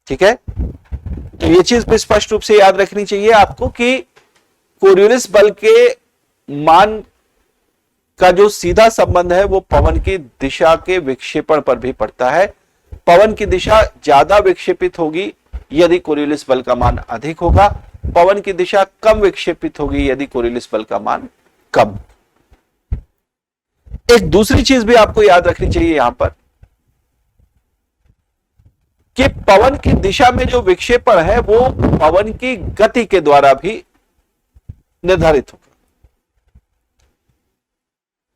ठीक है, तो यह चीज भी स्पष्ट रूप से याद रखनी चाहिए आपको कि कोरियोलिस बल के मान का जो सीधा संबंध है वो पवन की दिशा के विक्षेपण पर भी पड़ता है। पवन की दिशा ज्यादा विक्षेपित होगी यदि कोरियोलिस बल का मान अधिक होगा, पवन की दिशा कम विक्षेपित होगी यदि कोरियोलिस बल का मान कम। एक दूसरी चीज भी आपको याद रखनी चाहिए यहां पर कि पवन की दिशा में जो विक्षेपण है वो पवन की गति के द्वारा भी निर्धारित होगा।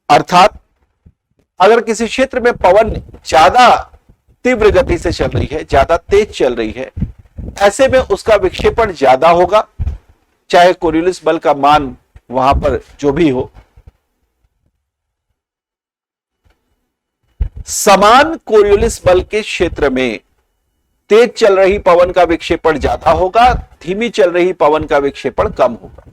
अर्थात अगर किसी क्षेत्र में पवन ज्यादा तीव्र गति से चल रही है, ज्यादा तेज चल रही है, ऐसे में उसका विक्षेपण ज्यादा होगा, चाहे कोरियोलिस बल का मान वहां पर जो भी हो। समान कोरियोलिस बल के क्षेत्र में तेज चल रही पवन का विक्षेपण ज्यादा होगा, धीमी चल रही पवन का विक्षेपण कम होगा।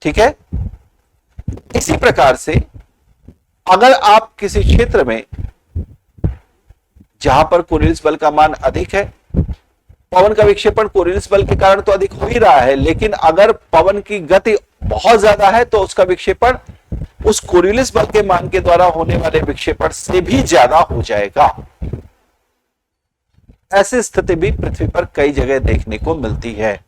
ठीक है, इसी प्रकार से अगर आप किसी क्षेत्र में जहां पर कोरियोलिस बल का मान अधिक है, पवन का विक्षेपण कोरियोलिस बल के कारण तो अधिक हो ही रहा है, लेकिन अगर पवन की गति बहुत ज्यादा है तो उसका विक्षेपण उस कोरियोलिस बल के मान के द्वारा होने वाले विक्षेपण से भी ज्यादा हो जाएगा। ऐसी स्थिति भी पृथ्वी पर कई जगह देखने को मिलती है।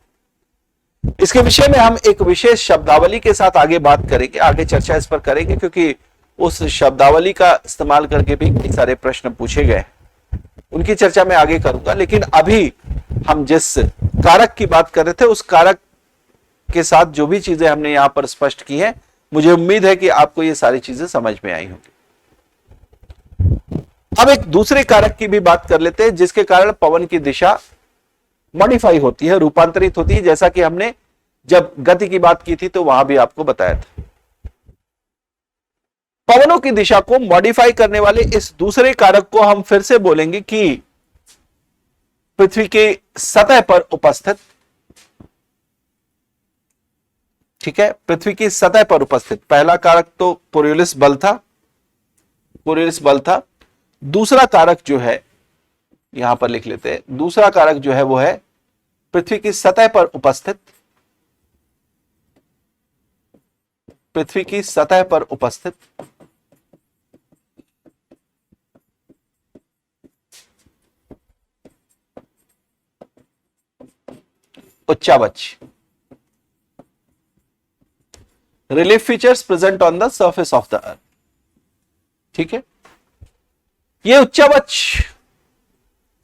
इसके विषय में हम एक विशेष शब्दावली के साथ आगे बात करेंगे, आगे चर्चा इस पर करेंगे, क्योंकि उस शब्दावली का इस्तेमाल करके भी कई सारे प्रश्न पूछे गए, उनकी चर्चा मैं आगे करूंगा। लेकिन अभी हम जिस कारक की बात कर रहे थे उस कारक के साथ जो भी चीजें हमने यहां पर स्पष्ट की हैं, मुझे उम्मीद है कि आपको ये सारी चीजें समझ में आई होंगी। अब एक दूसरे कारक की भी बात कर लेते हैं जिसके कारण पवन की दिशा मॉडिफाई होती है, रूपांतरित होती है, जैसा कि हमने जब गति की बात की थी तो वहां भी आपको बताया था। पवनों की दिशा को मॉडिफाई करने वाले इस दूसरे कारक को हम फिर से बोलेंगे कि पृथ्वी के सतह पर उपस्थित, ठीक है, पृथ्वी की सतह पर उपस्थित। पहला कारक तो कोरियोलिस बल था, कोरियोलिस बल था। दूसरा कारक जो है, यहां पर लिख लेते हैं, दूसरा कारक जो है वो है पृथ्वी की सतह पर उपस्थित, पृथ्वी की सतह पर उपस्थित उच्चावच। Relief features present on the surface of the earth. ठीक है, ये उच्चावच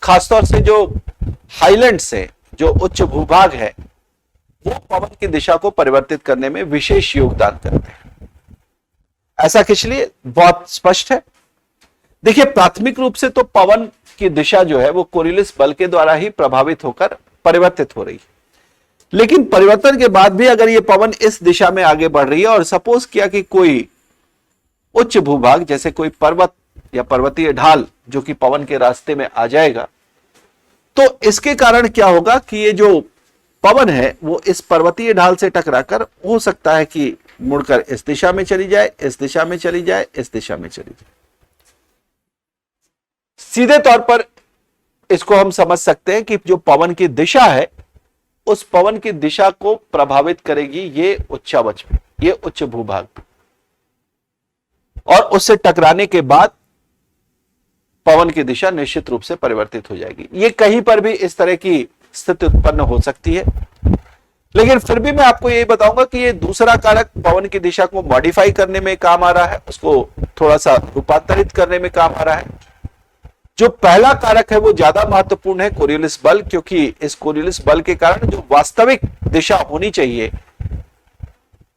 खासतौर से जो हाईलैंड्स है, जो उच्च भूभाग है, वो पवन की दिशा को परिवर्तित करने में विशेष योगदान करते हैं। ऐसा किस लिए, बहुत स्पष्ट है। देखिए, प्राथमिक रूप से तो पवन की दिशा जो है वो कोरियोलिस बल के द्वारा ही प्रभावित होकर परिवर्तित हो रही है, लेकिन परिवर्तन के बाद भी अगर ये पवन इस दिशा में आगे बढ़ रही है और सपोज किया कि कोई उच्च भूभाग जैसे कोई पर्वत या पर्वतीय ढाल जो कि पवन के रास्ते में आ जाएगा, तो इसके कारण क्या होगा कि ये जो पवन है वो इस पर्वतीय ढाल से टकराकर हो सकता है कि मुड़कर इस दिशा में चली जाए, इस दिशा में चली जाए, इस दिशा में चली जाए। सीधे तौर पर इसको हम समझ सकते हैं कि जो पवन की दिशा है, उस पवन की दिशा को प्रभावित करेगी ये उच्चावच भी, ये उच्च भूभाग भी, और उससे टकराने के बाद पवन की दिशा निश्चित रूप से परिवर्तित हो जाएगी। ये कहीं पर भी इस तरह की स्थिति उत्पन्न हो सकती है, लेकिन फिर भी मैं आपको यही बताऊंगा कि ये दूसरा कारक पवन की दिशा को मॉडिफाई करने में काम आ रहा है, उसको थोड़ा सा रूपांतरित करने में काम आ रहा है। जो पहला कारक है वो ज्यादा महत्वपूर्ण है, कोरियोलिस बल, क्योंकि इस कोरियोलिस बल के कारण जो वास्तविक दिशा होनी चाहिए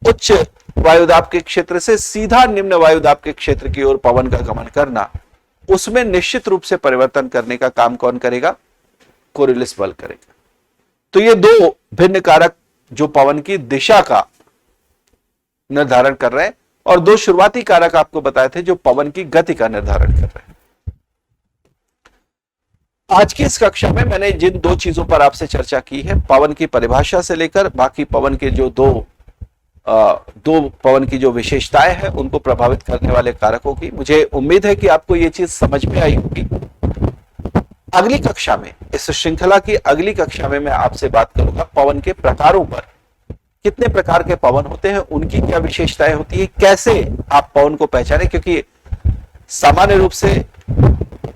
उच्च वायुदाब के क्षेत्र से सीधा निम्न वायुदाब के क्षेत्र की ओर पवन का गमन करना, उसमें निश्चित रूप से परिवर्तन करने का काम कौन करेगा, कोरियोलिस बल करेगा। तो ये दो भिन्न कारक जो पवन की दिशा का निर्धारण कर रहे हैं, और दो शुरुआती कारक आपको बताए थे जो पवन की गति का निर्धारण कर रहे हैं। आज की इस कक्षा में मैंने जिन दो चीजों पर आपसे चर्चा की है, पवन की परिभाषा से लेकर बाकी पवन के जो दो पवन की जो विशेषताएं हैं उनको प्रभावित करने वाले कारकों की, मुझे उम्मीद है कि आपको ये चीज समझ में आई होगी। अगली कक्षा में, इस श्रृंखला की अगली कक्षा में मैं आपसे बात करूंगा पवन के प्रकारों पर। कितने प्रकार के पवन होते हैं, उनकी क्या विशेषताएं होती है, कैसे आप पवन को पहचाने, क्योंकि सामान्य रूप से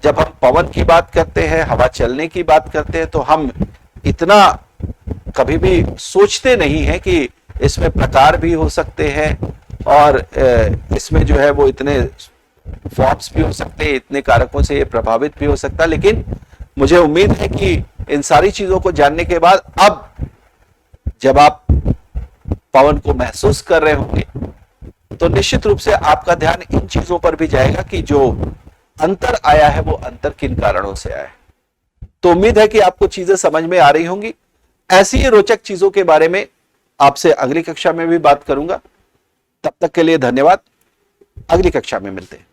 जब हम पवन की बात करते हैं, हवा चलने की बात करते हैं, तो हम इतना कभी भी सोचते नहीं है कि इसमें प्रकार भी हो सकते हैं और इसमें जो है वो इतने फॉर्म्स भी हो सकते हैं, इतने कारकों से ये प्रभावित भी हो सकता है। लेकिन मुझे उम्मीद है कि इन सारी चीजों को जानने के बाद अब जब आप पवन को महसूस कर रहे होंगे तो निश्चित रूप से आपका ध्यान इन चीजों पर भी जाएगा कि जो अंतर आया है वो अंतर किन कारणों से आया है। तो उम्मीद है कि आपको चीजें समझ में आ रही होंगी। ऐसी ही रोचक चीजों के बारे में आपसे अगली कक्षा में भी बात करूंगा। तब तक के लिए धन्यवाद। अगली कक्षा में मिलते हैं।